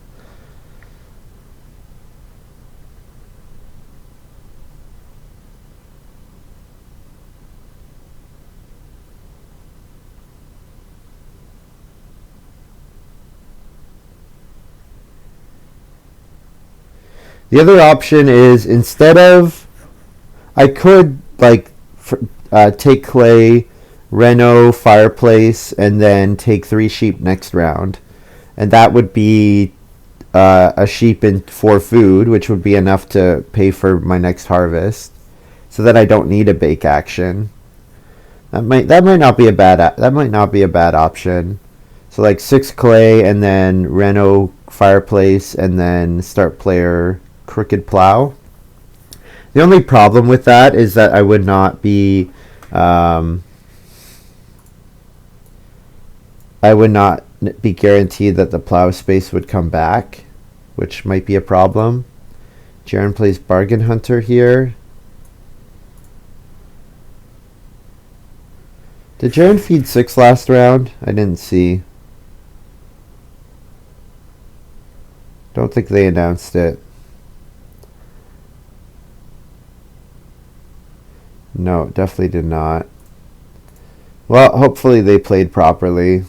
The other option is, instead of, I could take clay, reno, fireplace, and then take 3 sheep next round, and that would be a sheep for food, which would be enough to pay for my next harvest, so that I don't need a bake action. That might not be a bad option. So like 6 clay and then reno, fireplace, and then start player crooked plow. The only problem with that is that I would not be guaranteed that the plow space would come back, which might be a problem. Jaren plays bargain hunter here. Did Jaren feed 6 last round? I didn't see. Don't think they announced it. No, definitely did not. Well, hopefully they played properly.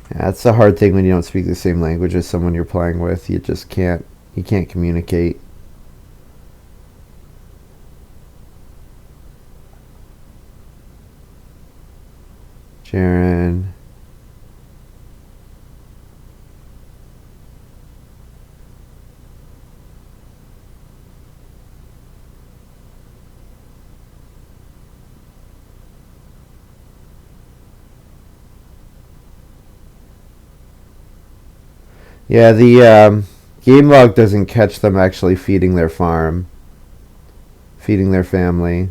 Yeah, that's the hard thing when you don't speak the same language as someone you're playing with. You just can't communicate. Jaren. Yeah, the game log doesn't catch them actually feeding their farm, feeding their family.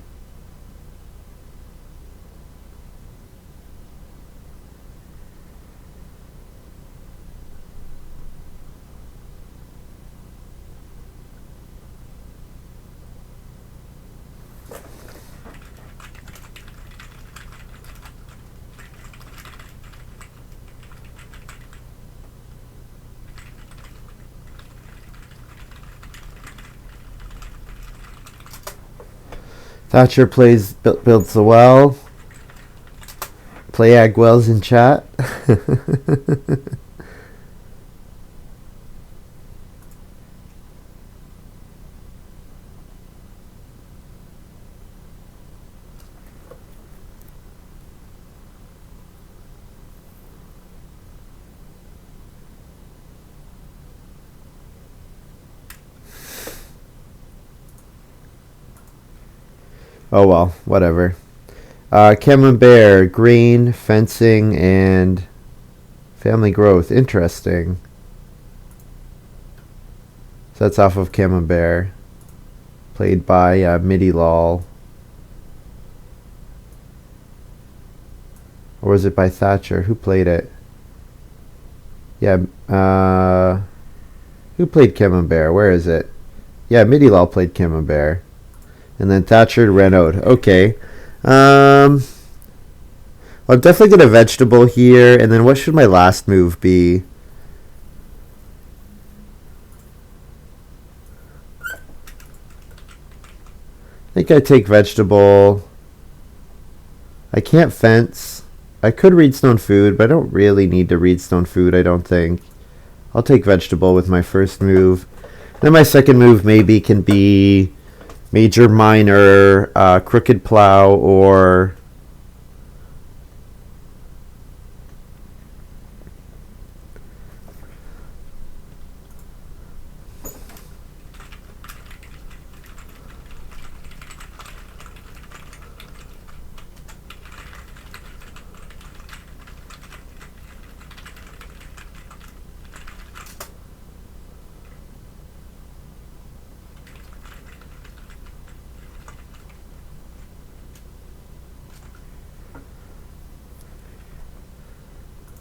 Thatcher builds the well. Play ag wells in chat. Oh well, whatever. Camembert, grain, fencing, and family growth. Interesting. So that's off of Camembert. Played by Midi Lol. Or was it by Thatcher? Who played it? Yeah, who played Camembert? Where is it? Yeah, Midi Lol played Camembert. And then Thatcher ran out. Okay. Well, I'm definitely going to vegetable here. And then what should my last move be? I think I take vegetable. I can't fence. I could read stone food, but I don't really need to read stone food, I don't think. I'll take vegetable with my first move. Then my second move maybe can be major, minor, crooked plow, or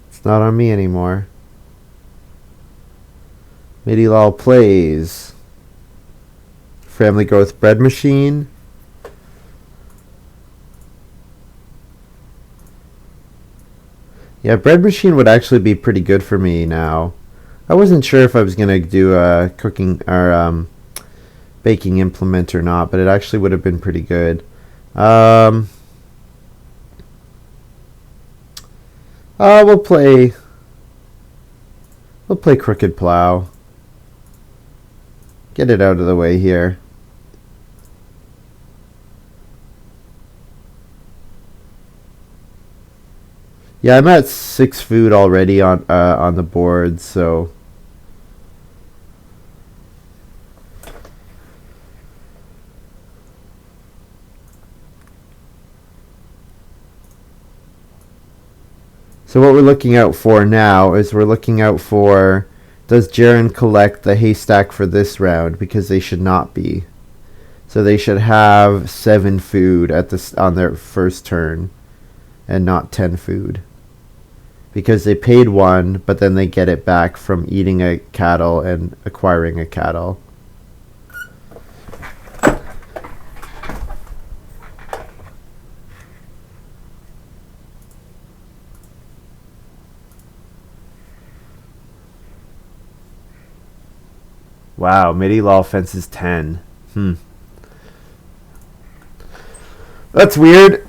it's not on me anymore. Midi-Lal plays Family Growth Bread Machine. Yeah, Bread Machine would actually be pretty good for me now. I wasn't sure if I was going to do a cooking or baking implement or not, but it actually would have been pretty good. We'll play Crooked Plow. Get it out of the way here. Yeah, I'm at 6 food already on the board, so what we're looking out for now is we're looking out for, does Jaren collect the haystack for this round, because they should not be. So they should have 7 food on their first turn and not 10 food. Because they paid 1, but then they get it back from eating a cattle and acquiring a cattle. Wow, Midi-Lal fences 10. That's weird.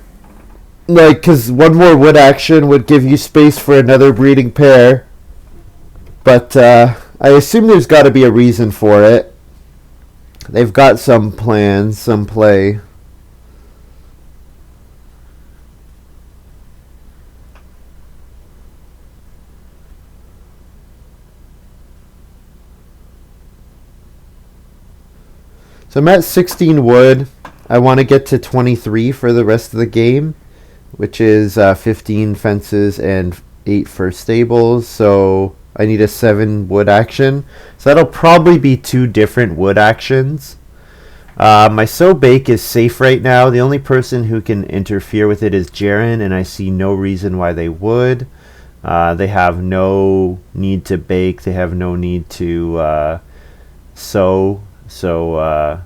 Like, because one more wood action would give you space for another breeding pair. But I assume there's got to be a reason for it. They've got some plans, some play. So I'm at 16 wood. I want to get to 23 for the rest of the game, which is 15 fences and 8 for stables. So I need a 7 wood action. So that'll probably be 2 different wood actions. My So Bake is safe right now. The only person who can interfere with it is Jaren, and I see no reason why they would. They have no need to bake. They have no need to sow. So,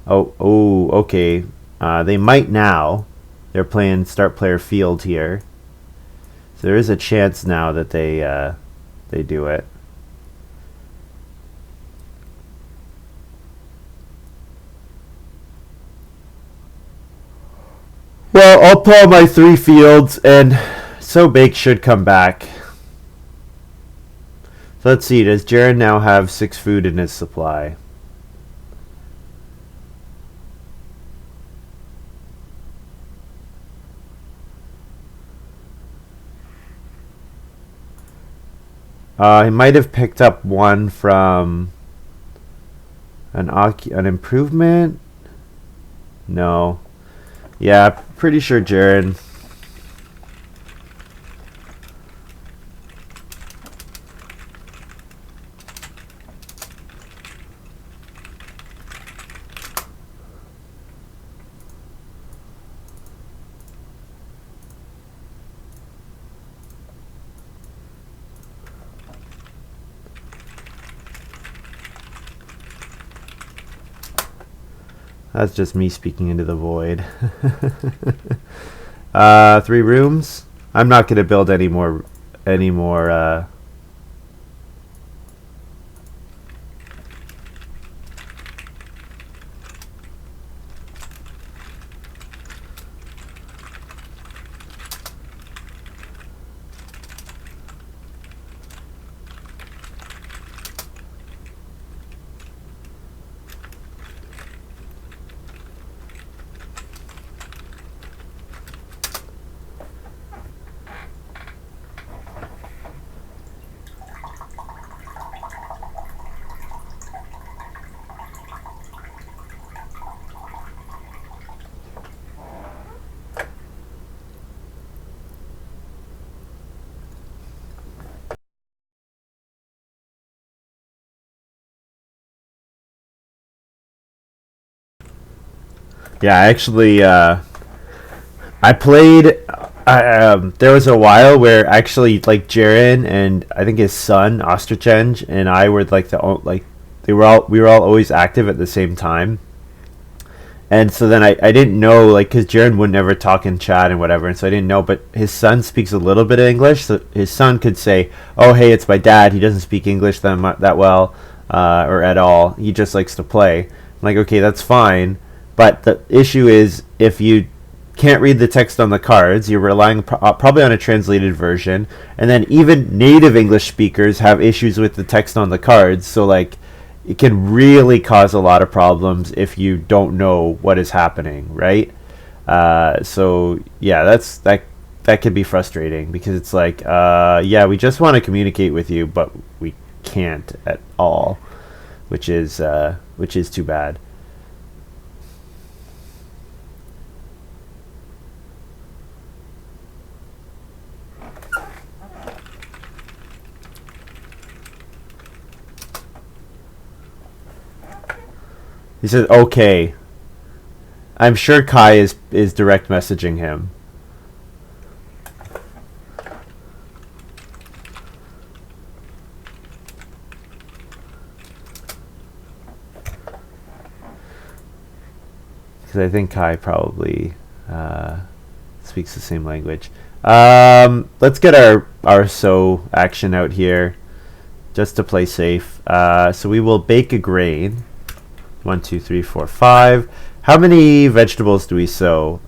okay. They might now. They're playing start player field here. So there is a chance now that they do it. Well, I'll pull my 3 fields, and So Bake should come back. So let's see. Does Jaren now have 6 food in his supply? He might have picked up 1 from an improvement. No. Yeah, pretty sure Jaren. That's just me speaking into the void. 3 rooms. I'm not gonna build any more. Yeah, actually, I played. There was a while where actually, like Jaren and I think his son Ostrachenj and I were like we were all always active at the same time. And so then I didn't know, like, because Jaren would never talk in chat and whatever, and so I didn't know. But his son speaks a little bit of English, so his son could say, "Oh, hey, it's my dad. He doesn't speak English that well, or at all. He just likes to play." I'm like, okay, that's fine. But the issue is, if you can't read the text on the cards, you're relying probably on a translated version, and then even native English speakers have issues with the text on the cards. So like, it can really cause a lot of problems if you don't know what is happening, right? So yeah, that can be frustrating because it's like, yeah, we just want to communicate with you, but we can't at all, which is too bad. He says, "Okay." I'm sure Kai is direct messaging him. Because I think Kai probably speaks the same language. Let's get our so action out here, just to play safe. So we will bake a grain. 1, 2, 3, 4, 5. How many vegetables do we sow?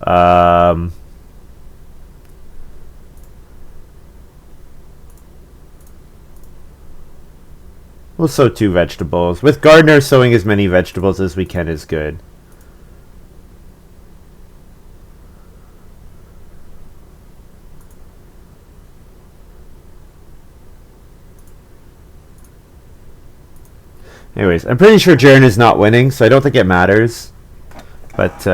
We'll sow 2 vegetables. With Gardener, sowing as many vegetables as we can is good. Anyways, I'm pretty sure Jaren is not winning, so I don't think it matters. But,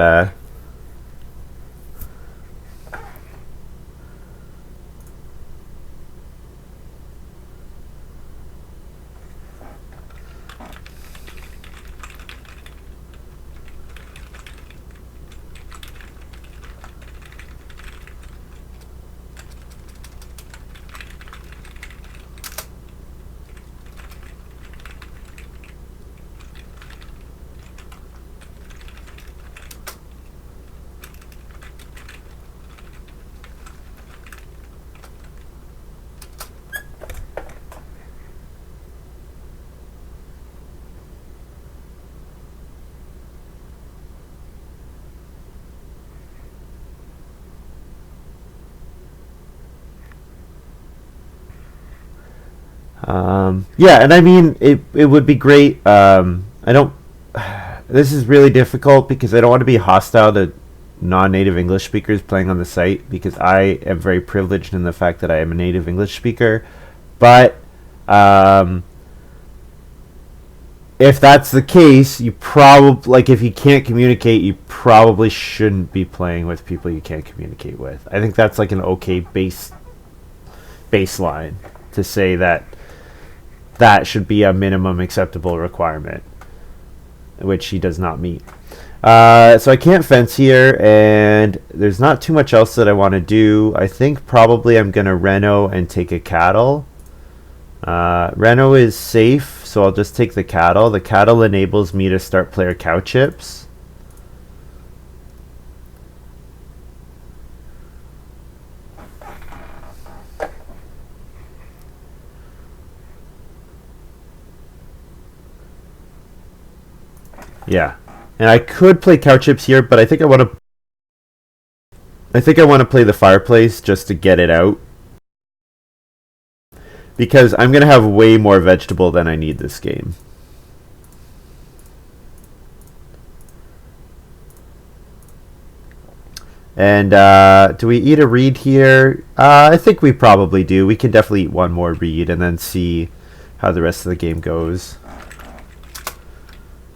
yeah, and I mean, it would be great. I don't. This is really difficult because I don't want to be hostile to non-native English speakers playing on the site because I am very privileged in the fact that I am a native English speaker. But if that's the case, you probably, like, if you can't communicate, you probably shouldn't be playing with people you can't communicate with. I think that's like an okay baseline to say that that should be a minimum acceptable requirement, which he does not meet. So I can't fence here, and there's not too much else that I want to do. I think probably I'm going to reno and take a cattle. Reno is safe, so I'll just take the cattle. The cattle enables me to start player cow chips. Yeah. And I could play cow chips here, but I think I want to play the fireplace just to get it out. Because I'm going to have way more vegetable than I need this game. And do we eat a reed here? I think we probably do. We can definitely eat one more reed and then see how the rest of the game goes.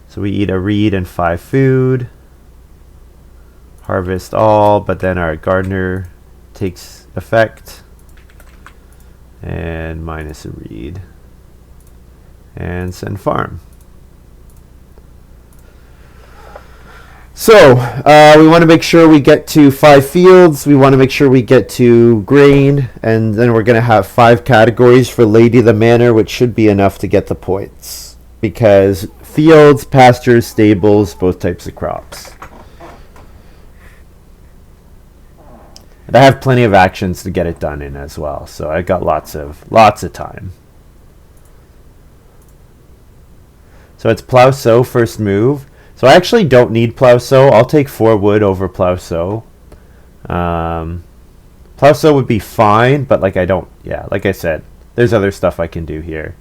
So we eat a reed and 5 food. Harvest all, but then our gardener takes effect. And minus a reed. And send farm. So, we want to make sure we get to 5 fields. We want to make sure we get to grain. And then we're going to have 5 categories for Lady of the Manor, which should be enough to get the points. Because fields, pastures, stables, both types of crops. And I have plenty of actions to get it done in as well, so I got lots of time. So it's plow sow first move. So I actually don't need plow sow. I'll take 4 wood over plow sow. Plow sow would be fine, but like I said, there's other stuff I can do here.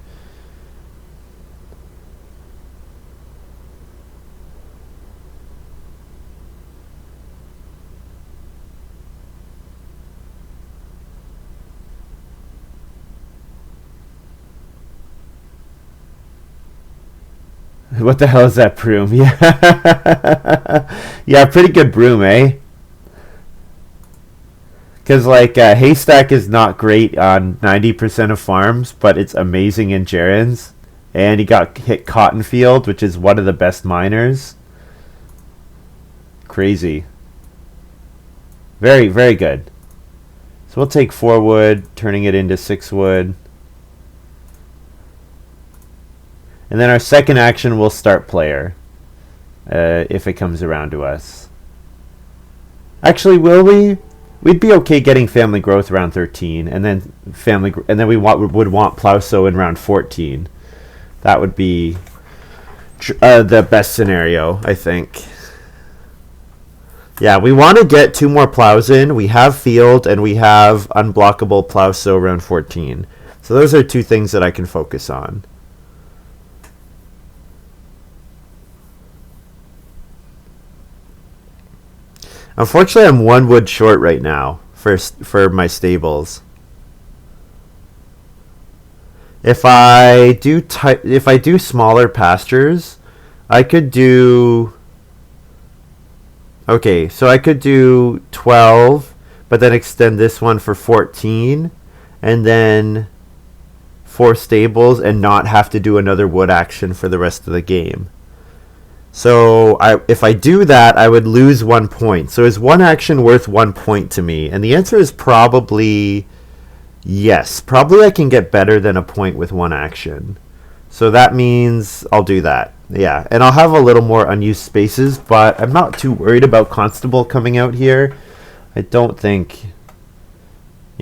What the hell is that broom? Yeah, yeah, pretty good broom, eh? Because like haystack is not great on 90% of farms, but it's amazing in Jaren's. And he got hit Cottonfield, which is one of the best miners. Crazy. Very, very good. So we'll take 4 wood, turning it into 6 wood. And then our second action will start player, if it comes around to us. Actually, will we? We'd be okay getting family growth around 13, and then we would want plow sow in round 14. That would be the best scenario, I think. Yeah, we want to get 2 more plows in. We have field and we have unblockable plow sow round 14. So those are 2 things that I can focus on. Unfortunately, I'm 1 wood short right now for my stables. If I do smaller pastures, I could do. Okay, so I could do 12, but then extend this one for 14, and then 4 stables, and not have to do another wood action for the rest of the game. So if I do that, I would lose 1 point. So is 1 action worth 1 point to me? And the answer is probably yes. Probably I can get better than a point with 1 action. So that means I'll do that. Yeah, and I'll have a little more unused spaces, but I'm not too worried about Constable coming out here. I don't think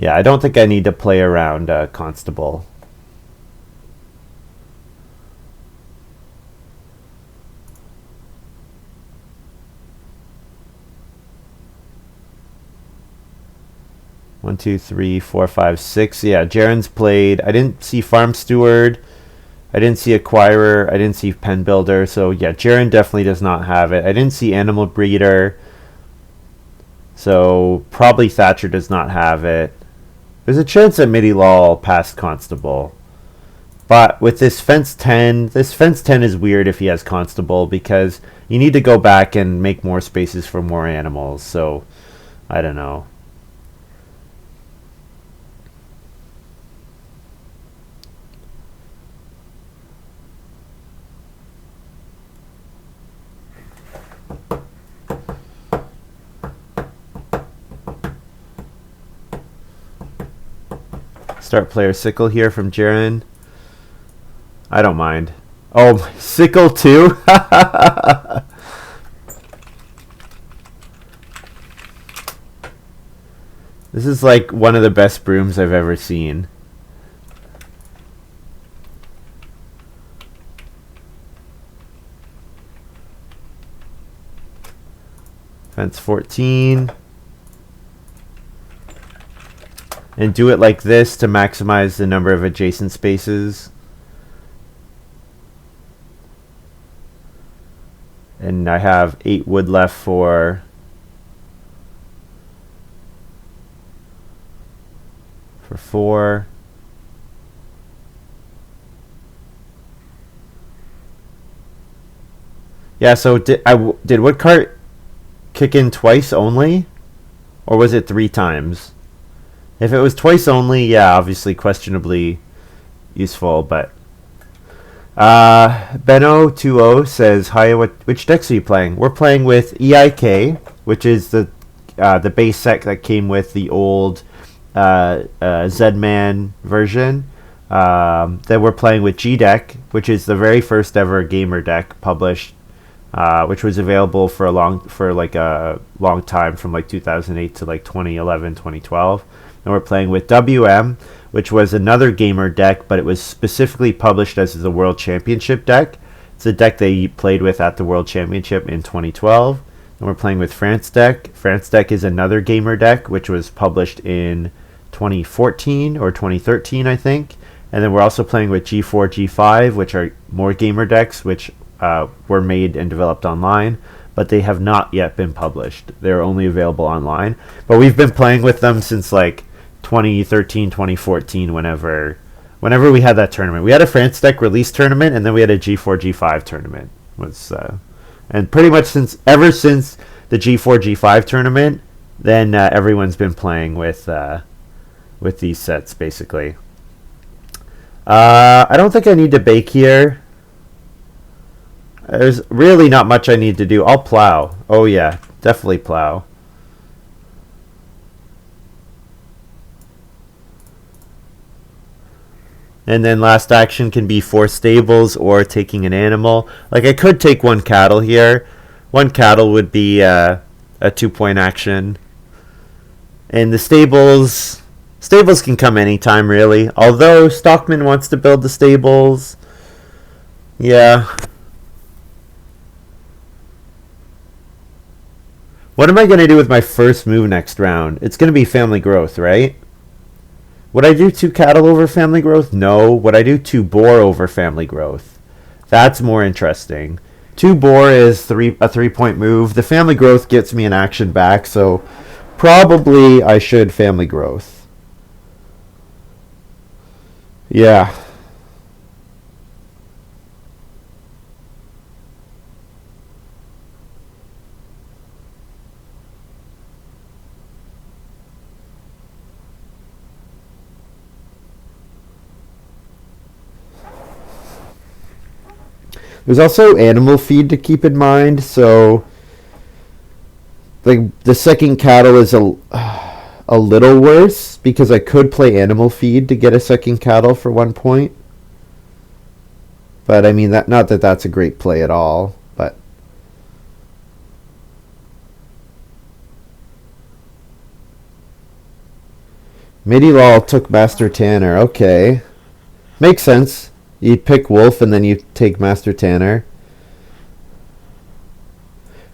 I need to play around Constable. One, two, three, four, five, six. Yeah, Jaren's played. I didn't see Farm Steward. I didn't see Acquirer. I didn't see Pen Builder. So yeah, Jaren definitely does not have it. I didn't see Animal Breeder. So probably Thatcher does not have it. There's a chance that Midilal passed Constable. But with this fence 10 is weird if he has constable, because you need to go back and make more spaces for more animals. So I don't know. Start player sickle here from Jaren. I don't mind. Oh, sickle too? This is like one of the best brooms I've ever seen. Fence 14. And do it like this to maximize the number of adjacent spaces. And I have 8 wood left for four. Yeah, so did wood cart kick in twice only? Or was it 3 times? If it was twice only, yeah, obviously questionably useful, but Beno20 says, "Hi, which decks are you playing?" We're playing with EIK, which is the base set that came with the old Zedman version. Then we're playing with G deck, which is the very first ever gamer deck published, which was available for a long time, from like 2008 to like 2011, 2012. And we're playing with WM, which was another gamer deck, but it was specifically published as the World Championship deck. It's a deck they played with at the World Championship in 2012. And we're playing with France deck. France deck is another gamer deck, which was published in 2014 or 2013, I think. And then we're also playing with G4, G5, which are more gamer decks, which were made and developed online, but they have not yet been published. They're only available online. But we've been playing with them since like 2013, 2014, whenever we had that tournament. We had a France deck release tournament, and then we had a G4, G5 tournament. And pretty much ever since the G4, G5 tournament, then everyone's been playing with these sets, basically. I don't think I need to bake here. There's really not much I need to do. I'll plow. Oh yeah, definitely plow. And then last action can be 4 stables or taking an animal. Like, I could take 1 cattle here. 1 cattle would be a 2-point action. And the stables can come anytime, really. Although Stockman wants to build the stables. Yeah. What am I going to do with my first move next round? It's going to be family growth, right? Would I do 2 cattle over family growth? No. Would I do 2 boar over family growth? That's more interesting. 2 boar is a 3-point move. The family growth gets me an action back, so probably I should family growth. Yeah. There's also animal feed to keep in mind, so like the second cattle is a little worse, because I could play animal feed to get a second cattle for 1 point. But I mean, not that that's a great play at all, but Midilal took Master Tanner. Okay. Makes sense. You pick Wolf and then you take Master Tanner.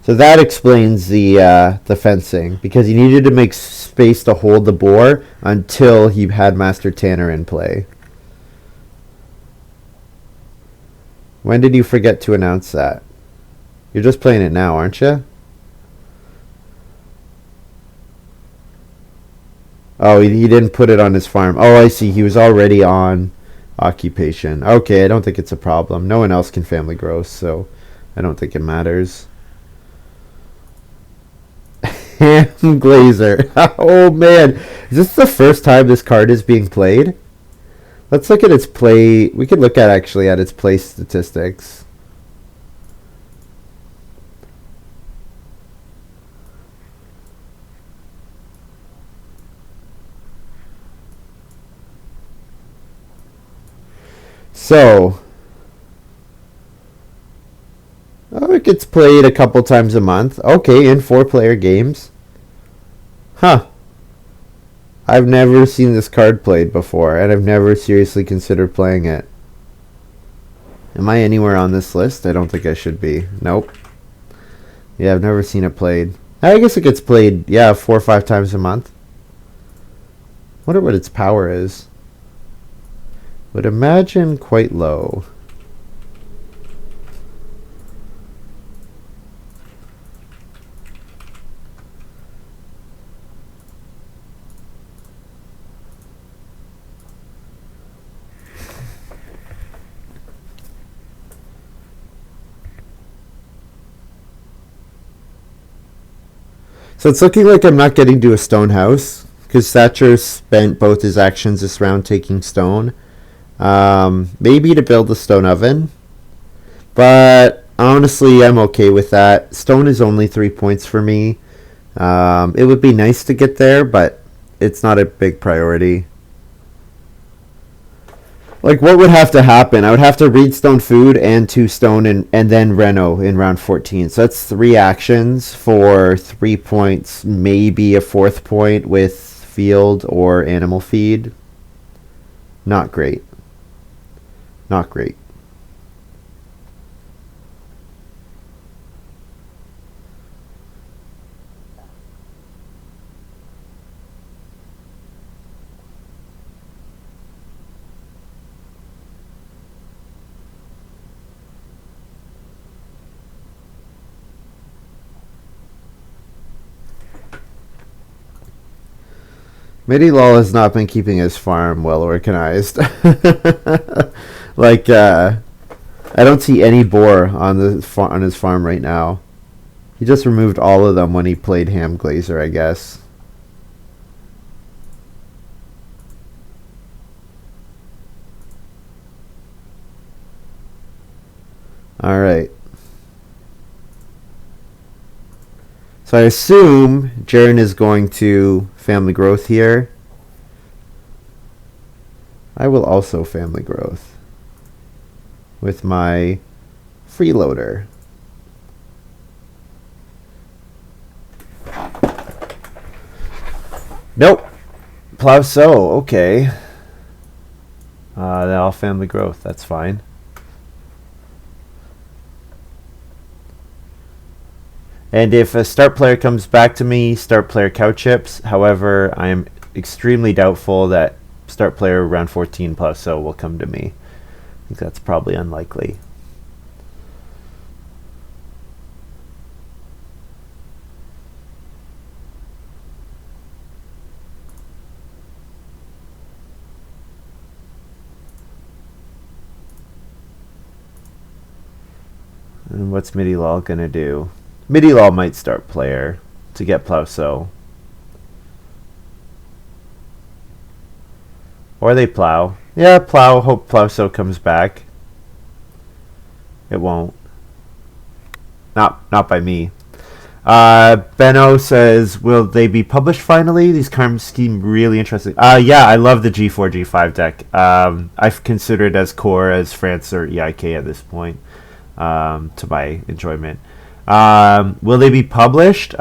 So that explains the fencing, because he needed to make space to hold the boar until he had Master Tanner in play. When did you forget to announce that? You're just playing it now, aren't you? Oh, he didn't put it on his farm. Oh, I see. He was already on Occupation. Okay, I don't think it's a problem. No one else can family growth, so I don't think it matters. Ham Glazer. Oh man, is this the first time this card is being played? Let's look at its play. We could look at actually at its play statistics. So, oh, it gets played a couple times a month. Okay, in 4-player games. Huh. I've never seen this card played before, and I've never seriously considered playing it. Am I anywhere on this list? I don't think I should be. Nope. Yeah, I've never seen it played. I guess it gets played, yeah, 4 or 5 times a month. Wonder what its power is. Would imagine quite low. So it's looking like I'm not getting to a stone house, because Thatcher spent both his actions this round taking stone. Maybe to build a stone oven, but honestly I'm okay with that. Stone is only 3 points for me. It would be nice to get there, but it's not a big priority. Like, what would have to happen? I would have to read stone food and 2 stone and then Reno in round 14. So that's 3 actions for 3 points, maybe a 4th point with field or animal feed. Not great. Not great. Midilol has not been keeping his farm well organized. Like, I don't see any boar on on his farm right now. He just removed all of them when he played Ham Glazer, I guess. All right. So I assume Jaren is going to family growth here. I will also family growth with my Freeloader. Nope. Plow sow. Okay. All family growth. That's fine. And if a start player comes back to me, start player cow chips. However, I am extremely doubtful that start player round 14 plus so will come to me. I think that's probably unlikely. And what's Midilol gonna do? Midilol might start player to get plow sow. Or they plow. Yeah, plow. Hope plow sow comes back. It won't. Not by me. Benno says, will they be published finally? These cards seem really interesting. Yeah, I love the G4, G5 deck. I've considered as core as France or EIK at this point, to my enjoyment. Will they be published?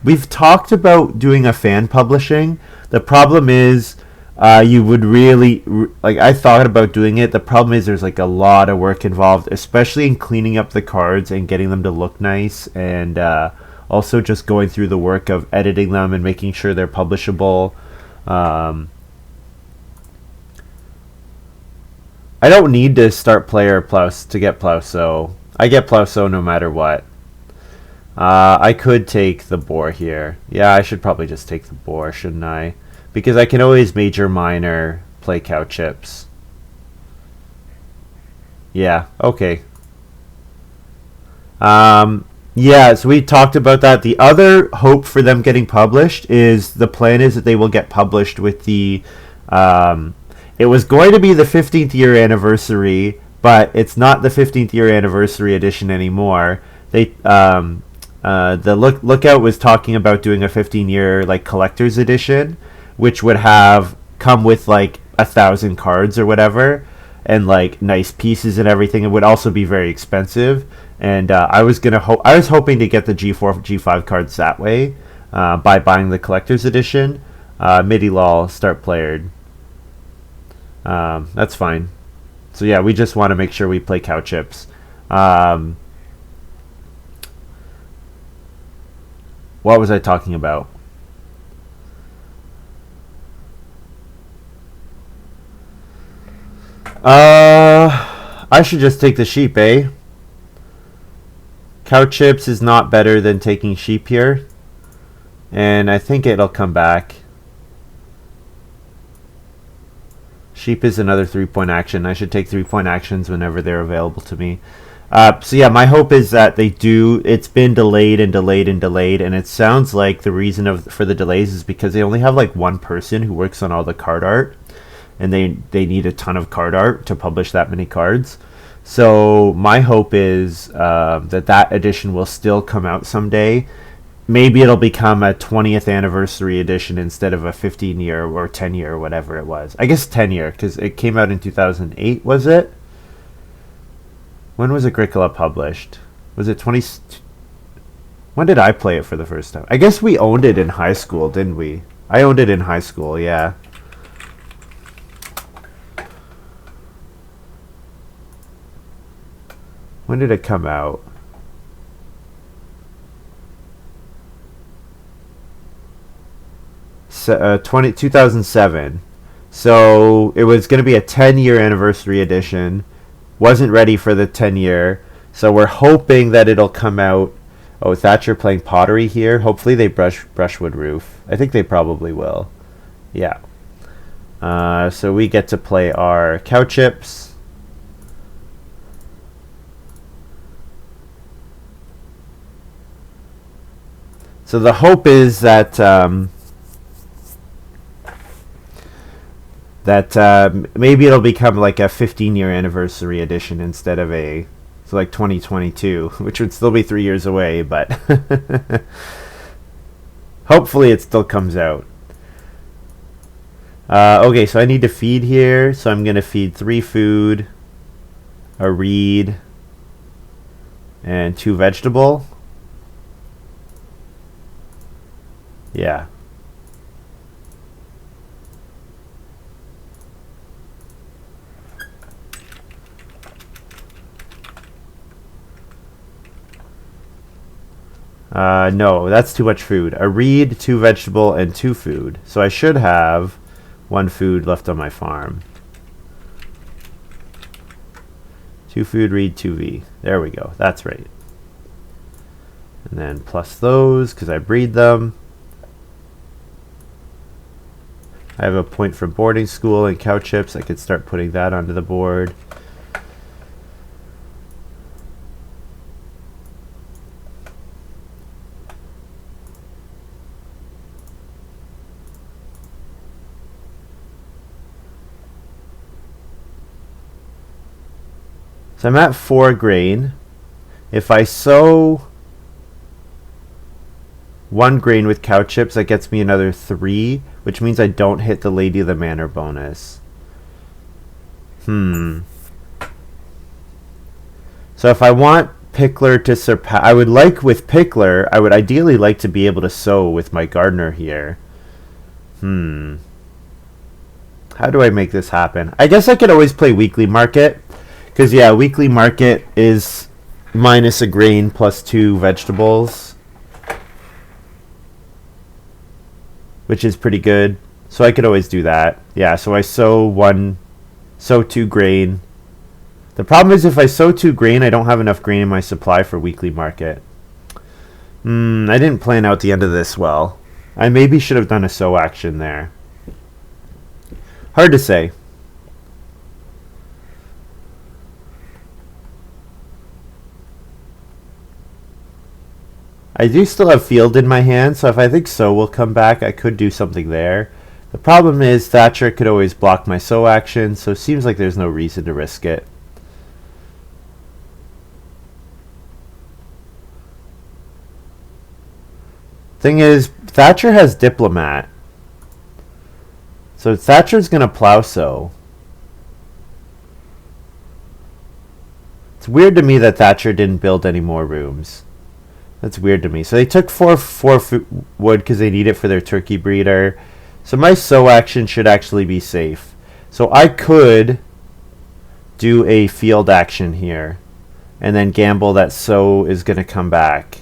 We've talked about doing a fan publishing. The problem is, you would really like. I thought about doing it. The problem is there's like a lot of work involved, especially in cleaning up the cards and getting them to look nice, and also just going through the work of editing them and making sure they're publishable. I don't need to start player plus to get plow sow. I get plow sow no matter what. I could take the boar here. Yeah, I should probably just take the boar, shouldn't I? Because I can always major minor play cow chips. Yeah, okay. Yeah, so we talked about that. The other hope for them getting published is the plan is that they will get published with the. Um, it was going to be the 15th year anniversary, but it's not the 15th year anniversary edition anymore. The Lookout was talking about doing a 15-year like collector's edition, which would have come with like 1,000 cards or whatever, and like nice pieces and everything. It would also be very expensive, and I was hoping to get the G4 G5 cards that way by buying the collector's edition. MIDI lol start playered. That's fine. So yeah, we just want to make sure we play cow chips. What was I talking about? I should just take the sheep, eh? Cow chips is not better than taking sheep here. And I think it'll come back. Sheep is another 3-point action. I should take 3-point actions whenever they're available to me. So yeah, my hope is that they do. It's been delayed and delayed and delayed, and it sounds like the reason for the delays is because they only have like one person who works on all the card art, and they need a ton of card art to publish that many cards. So my hope is that edition will still come out someday. Maybe it'll become a 20th anniversary edition instead of a 15-year or 10-year or whatever it was. I guess 10-year because it came out in 2008, was it? When was Agricola published? Was it 20? When did I play it for the first time? I guess we owned it in high school, didn't we? I owned it in high school, yeah. When did it come out? 2007. So it was going to be a 10-year anniversary edition. Wasn't ready for the 10-year. So we're hoping that it'll come out. Oh, Thatcher playing pottery here. Hopefully they brushwood roof. I think they probably will. Yeah. So we get to play our cow chips. So the hope is that maybe it'll become like a 15-year anniversary edition instead of like 2022, which would still be 3 years away, but hopefully it still comes out. Okay, so I need to feed here, so I'm going to feed 3 food, a reed, and 2 vegetable. Yeah. No, that's too much food. A reed, 2 vegetable, and 2 food. So I should have 1 food left on my farm. 2 food, reed, 2V. There we go. That's right. And then plus those, because I breed them. I have a point for boarding school and cow chips. I could start putting that onto the board. So I'm at 4 grain. If I sow 1 grain with cow chips, that gets me another 3, which means I don't hit the Lady of the Manor bonus. So if I want Pickler to surpass, I would ideally like to be able to sow with my gardener here. How do I make this happen? I guess I could always play weekly market. Because, yeah, weekly market is minus a grain plus 2 vegetables, which is pretty good. So I could always do that. Yeah, so I sow 2 grain. The problem is if I sow 2 grain, I don't have enough grain in my supply for weekly market. I didn't plan out the end of this well. I maybe should have done a sow action there. Hard to say. I do still have field in my hand, so if I think sow will come back, I could do something there. The problem is Thatcher could always block my sow action, so it seems like there's no reason to risk it. Thing is, Thatcher has Diplomat. So Thatcher's gonna plow sow. It's weird to me that Thatcher didn't build any more rooms. That's weird to me. So they took four wood because they need it for their turkey breeder. So my sow action should actually be safe. So I could do a field action here and then gamble that sow is going to come back.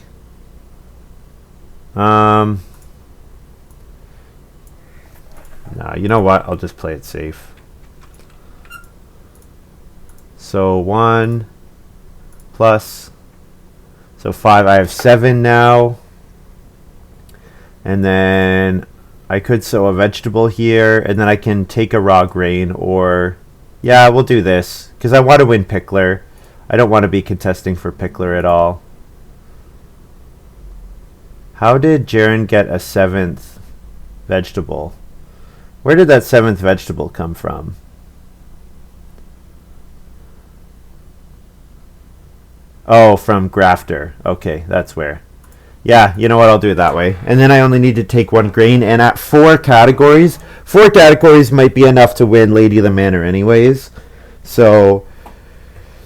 Nah, you know what? I'll just play it safe. So 1 plus, so 5. I have 7 now. And then I could sow a vegetable here, and then I can take a raw grain, or yeah, we'll do this because I want to win Pickler. I don't want to be contesting for Pickler at all. How did Jaren get a 7th vegetable? Where did that 7th vegetable come from? Oh, from Grafter. Okay, that's where. Yeah, you know what? I'll do it that way. And then I only need to take 1 grain. And at 4 categories might be enough to win Lady of the Manor anyways. So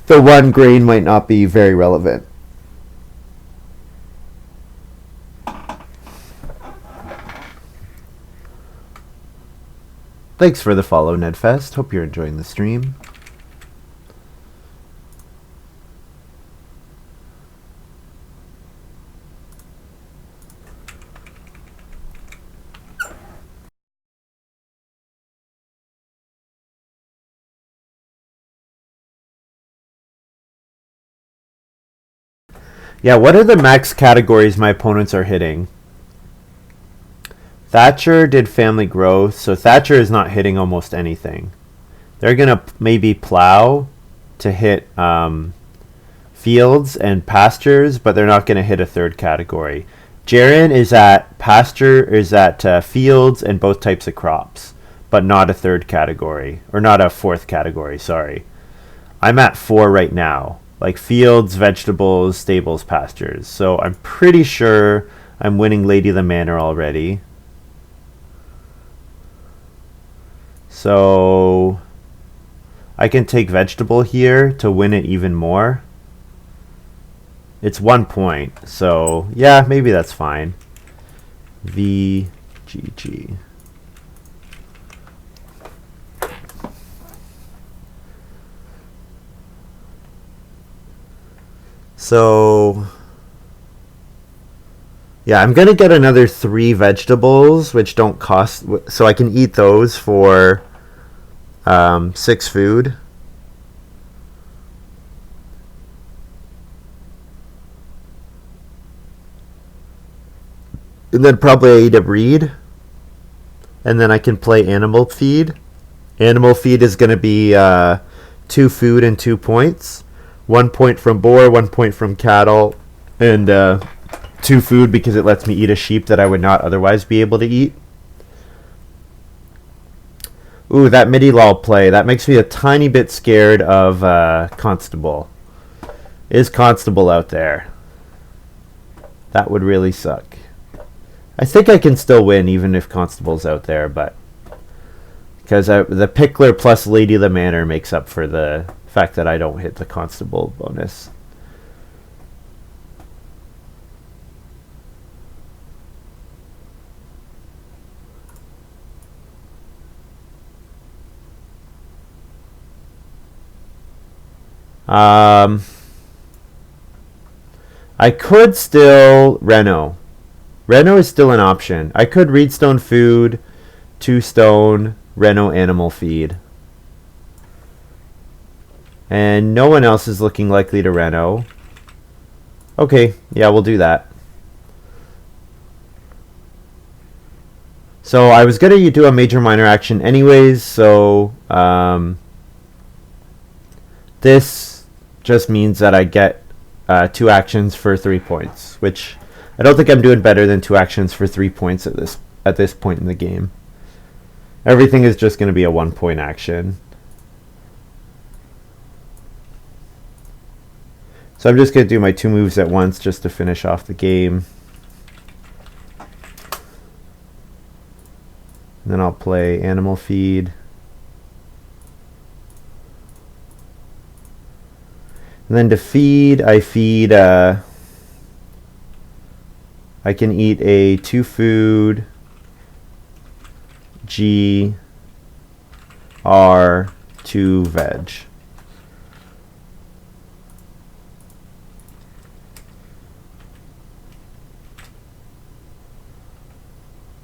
the 1 grain might not be very relevant. Thanks for the follow, Nedfest. Hope you're enjoying the stream. Yeah, what are the max categories my opponents are hitting? Thatcher did family growth, so Thatcher is not hitting almost anything. They're going to maybe plow to hit fields and pastures, but they're not going to hit a 3rd category. Jaren is at fields and both types of crops, but not a 3rd category, or not a 4th category, sorry. I'm at 4 right now. Like fields, vegetables, stables, pastures. So I'm pretty sure I'm winning Lady of the Manor already. So I can take vegetable here to win it even more. It's 1 point. So yeah, maybe that's fine. VGG. So yeah, I'm going to get another 3 vegetables, which don't cost, so I can eat those for 6 food. And then probably I eat a breed. And then I can play animal feed. Animal feed is going to be 2 food and 2 points. 1 point from boar, 1 point from cattle, and 2 food because it lets me eat a sheep that I would not otherwise be able to eat. Ooh, that midi-lol play. That makes me a tiny bit scared of Constable. Is Constable out there? That would really suck. I think I can still win even if Constable's out there, but because the Pickler plus Lady of the Manor makes up for the fact that I don't hit the Constable bonus. I could still Reno. Reno is still an option. I could Reedstone Food, 2 stone, Reno Animal Feed. And no one else is looking likely to Reno. Okay, yeah, we'll do that. So I was going to do a major minor action anyways, so this just means that I get 2 actions for 3 points, which I don't think I'm doing better than 2 actions for 3 points at this point in the game. Everything is just going to be a 1-point action. So I'm just going to do my 2 moves at once just to finish off the game. And then I'll play Animal Feed. And then to feed, I can eat a 2 food, G, R, 2 veg.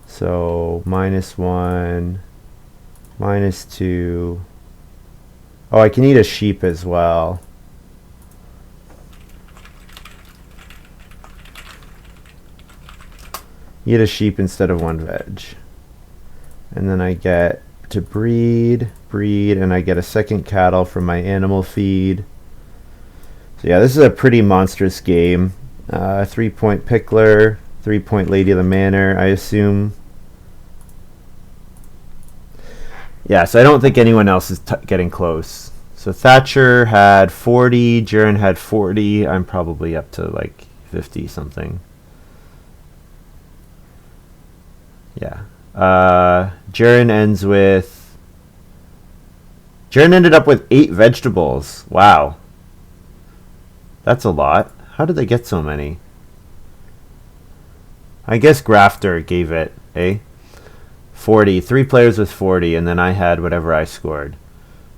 So -1, -2. Oh, I can eat a sheep as well. Eat a sheep instead of 1 veg. And then I get to breed, and I get a second cattle from my animal feed. So yeah, this is a pretty monstrous game. 3-point Pickler, 3-point Lady of the Manor, I assume. Yeah, so I don't think anyone else is getting close. So Thatcher had 40, Jaren had 40. I'm probably up to like 50 something. Yeah. Jaren ended up with 8 vegetables. Wow. That's a lot. How did they get so many? I guess Grafter gave it, eh? 40. 3 players with 40, and then I had whatever I scored.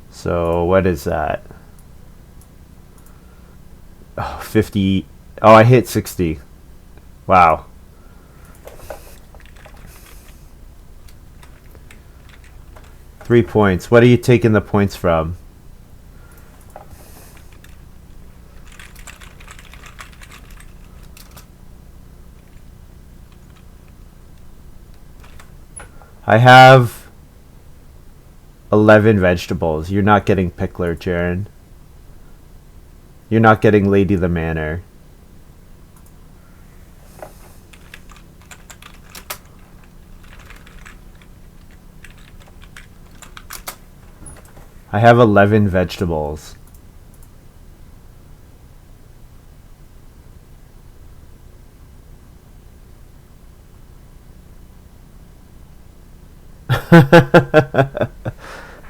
So what is that? Oh, 50. Oh, I hit 60. Wow. Three points. What are you taking the points from? I have 11 vegetables. You're not getting Pickler, Jaren. You're not getting Lady the Manor. I have 11 vegetables.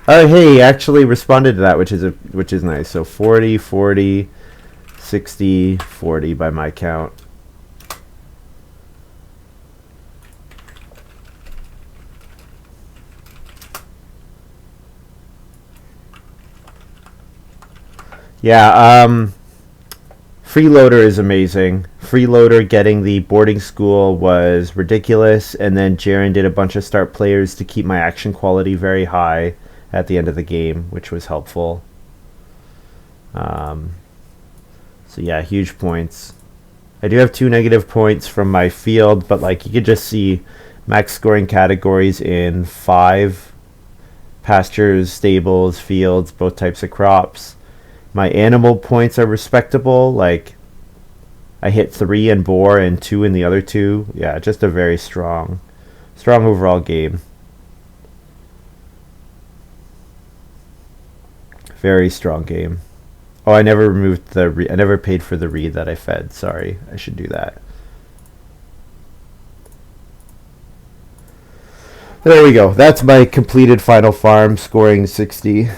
Oh, hey, he actually responded to that, which is nice. So 40, 40, 60, 40 by my count. Yeah, Freeloader is amazing. Freeloader getting the boarding school was ridiculous, and then Jaren did a bunch of start players to keep my action quality very high at the end of the game, which was helpful. So yeah, huge points. I do have 2 negative points from my field, but like you could just see max scoring categories in 5 pastures, stables, fields, both types of crops. My animal points are respectable. Like I hit 3 in boar and 2 in the other 2. Yeah, just a very strong overall game. Very strong game. Oh, I never removed I never paid for the reed that I fed. Sorry, I should do that. There we go. That's my completed final farm, scoring 60.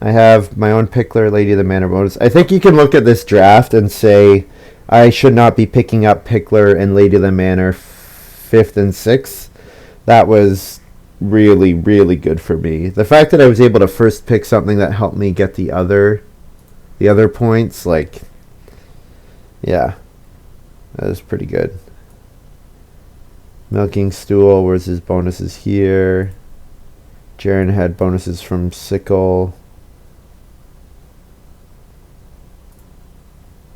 I have my own Pickler, Lady of the Manor bonus. I think you can look at this draft and say I should not be picking up Pickler and Lady of the Manor 5th and 6th. That was really, really good for me. The fact that I was able to first pick something that helped me get the other points, like, yeah, that was pretty good. Milking Stool, where's his bonuses here? Jaren had bonuses from Sickle.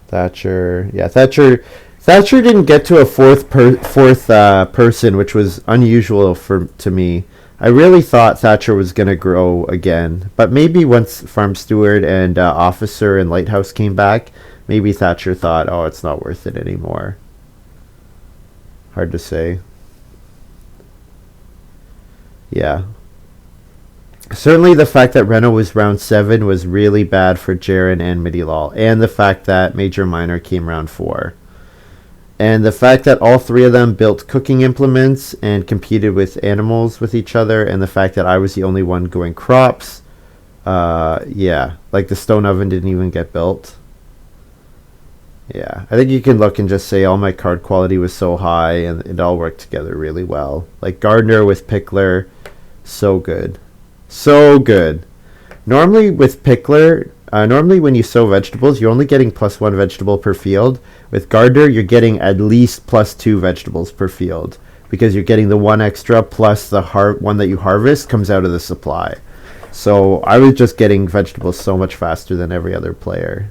Thatcher, yeah, Thatcher didn't get to a fourth person, which was unusual to me. I really thought Thatcher was going to grow again, but maybe once Farm Steward and Officer and Lighthouse came back, maybe Thatcher thought, oh, it's not worth it anymore. Hard to say. Yeah. Certainly the fact that Reno was round 7 was really bad for Jaren and Midilal, and the fact that Major Minor came round 4. And the fact that all 3 of them built cooking implements and competed with animals with each other, and the fact that I was the only one going crops, yeah, like the stone oven didn't even get built. Yeah, I think you can look and just say all my card quality was so high and it all worked together really well. Like Gardener with Pickler, so good. So good. Normally with Pickler, normally when you sow vegetables, you're only getting +1 vegetable per field. With Gardener, you're getting at least +2 vegetables per field because you're getting the 1 extra plus the one that you harvest comes out of the supply. So I was just getting vegetables so much faster than every other player.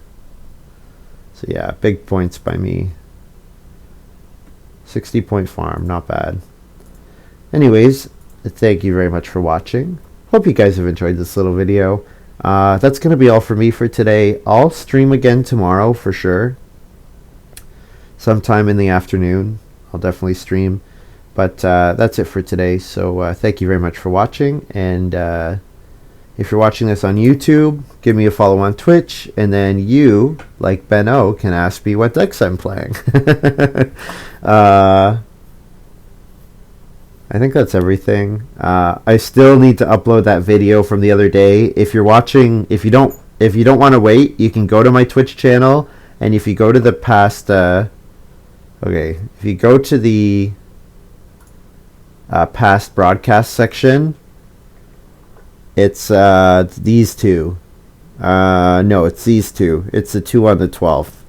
So yeah, big points by me. 60-point farm, not bad. Anyways, thank you very much for watching. Hope you guys have enjoyed this little video. That's going to be all for me for today. I'll stream again tomorrow for sure. Sometime in the afternoon. I'll definitely stream. But that's it for today. So thank you very much for watching. And if you're watching this on YouTube, give me a follow on Twitch. And then you, like Ben O, can ask me what decks I'm playing. I think that's everything. I still need to upload that video from the other day. If you're watching, if you don't want to wait, you can go to my Twitch channel, and if you go to the past, if you go to the past broadcast section, it's these two. No, it's these two. It's the 2 on the 12th.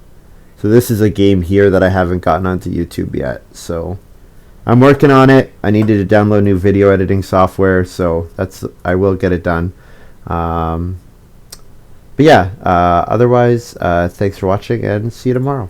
So this is a game here that I haven't gotten onto YouTube yet. So I'm working on it. I needed to download new video editing software, so I will get it done. But yeah, otherwise, thanks for watching and see you tomorrow.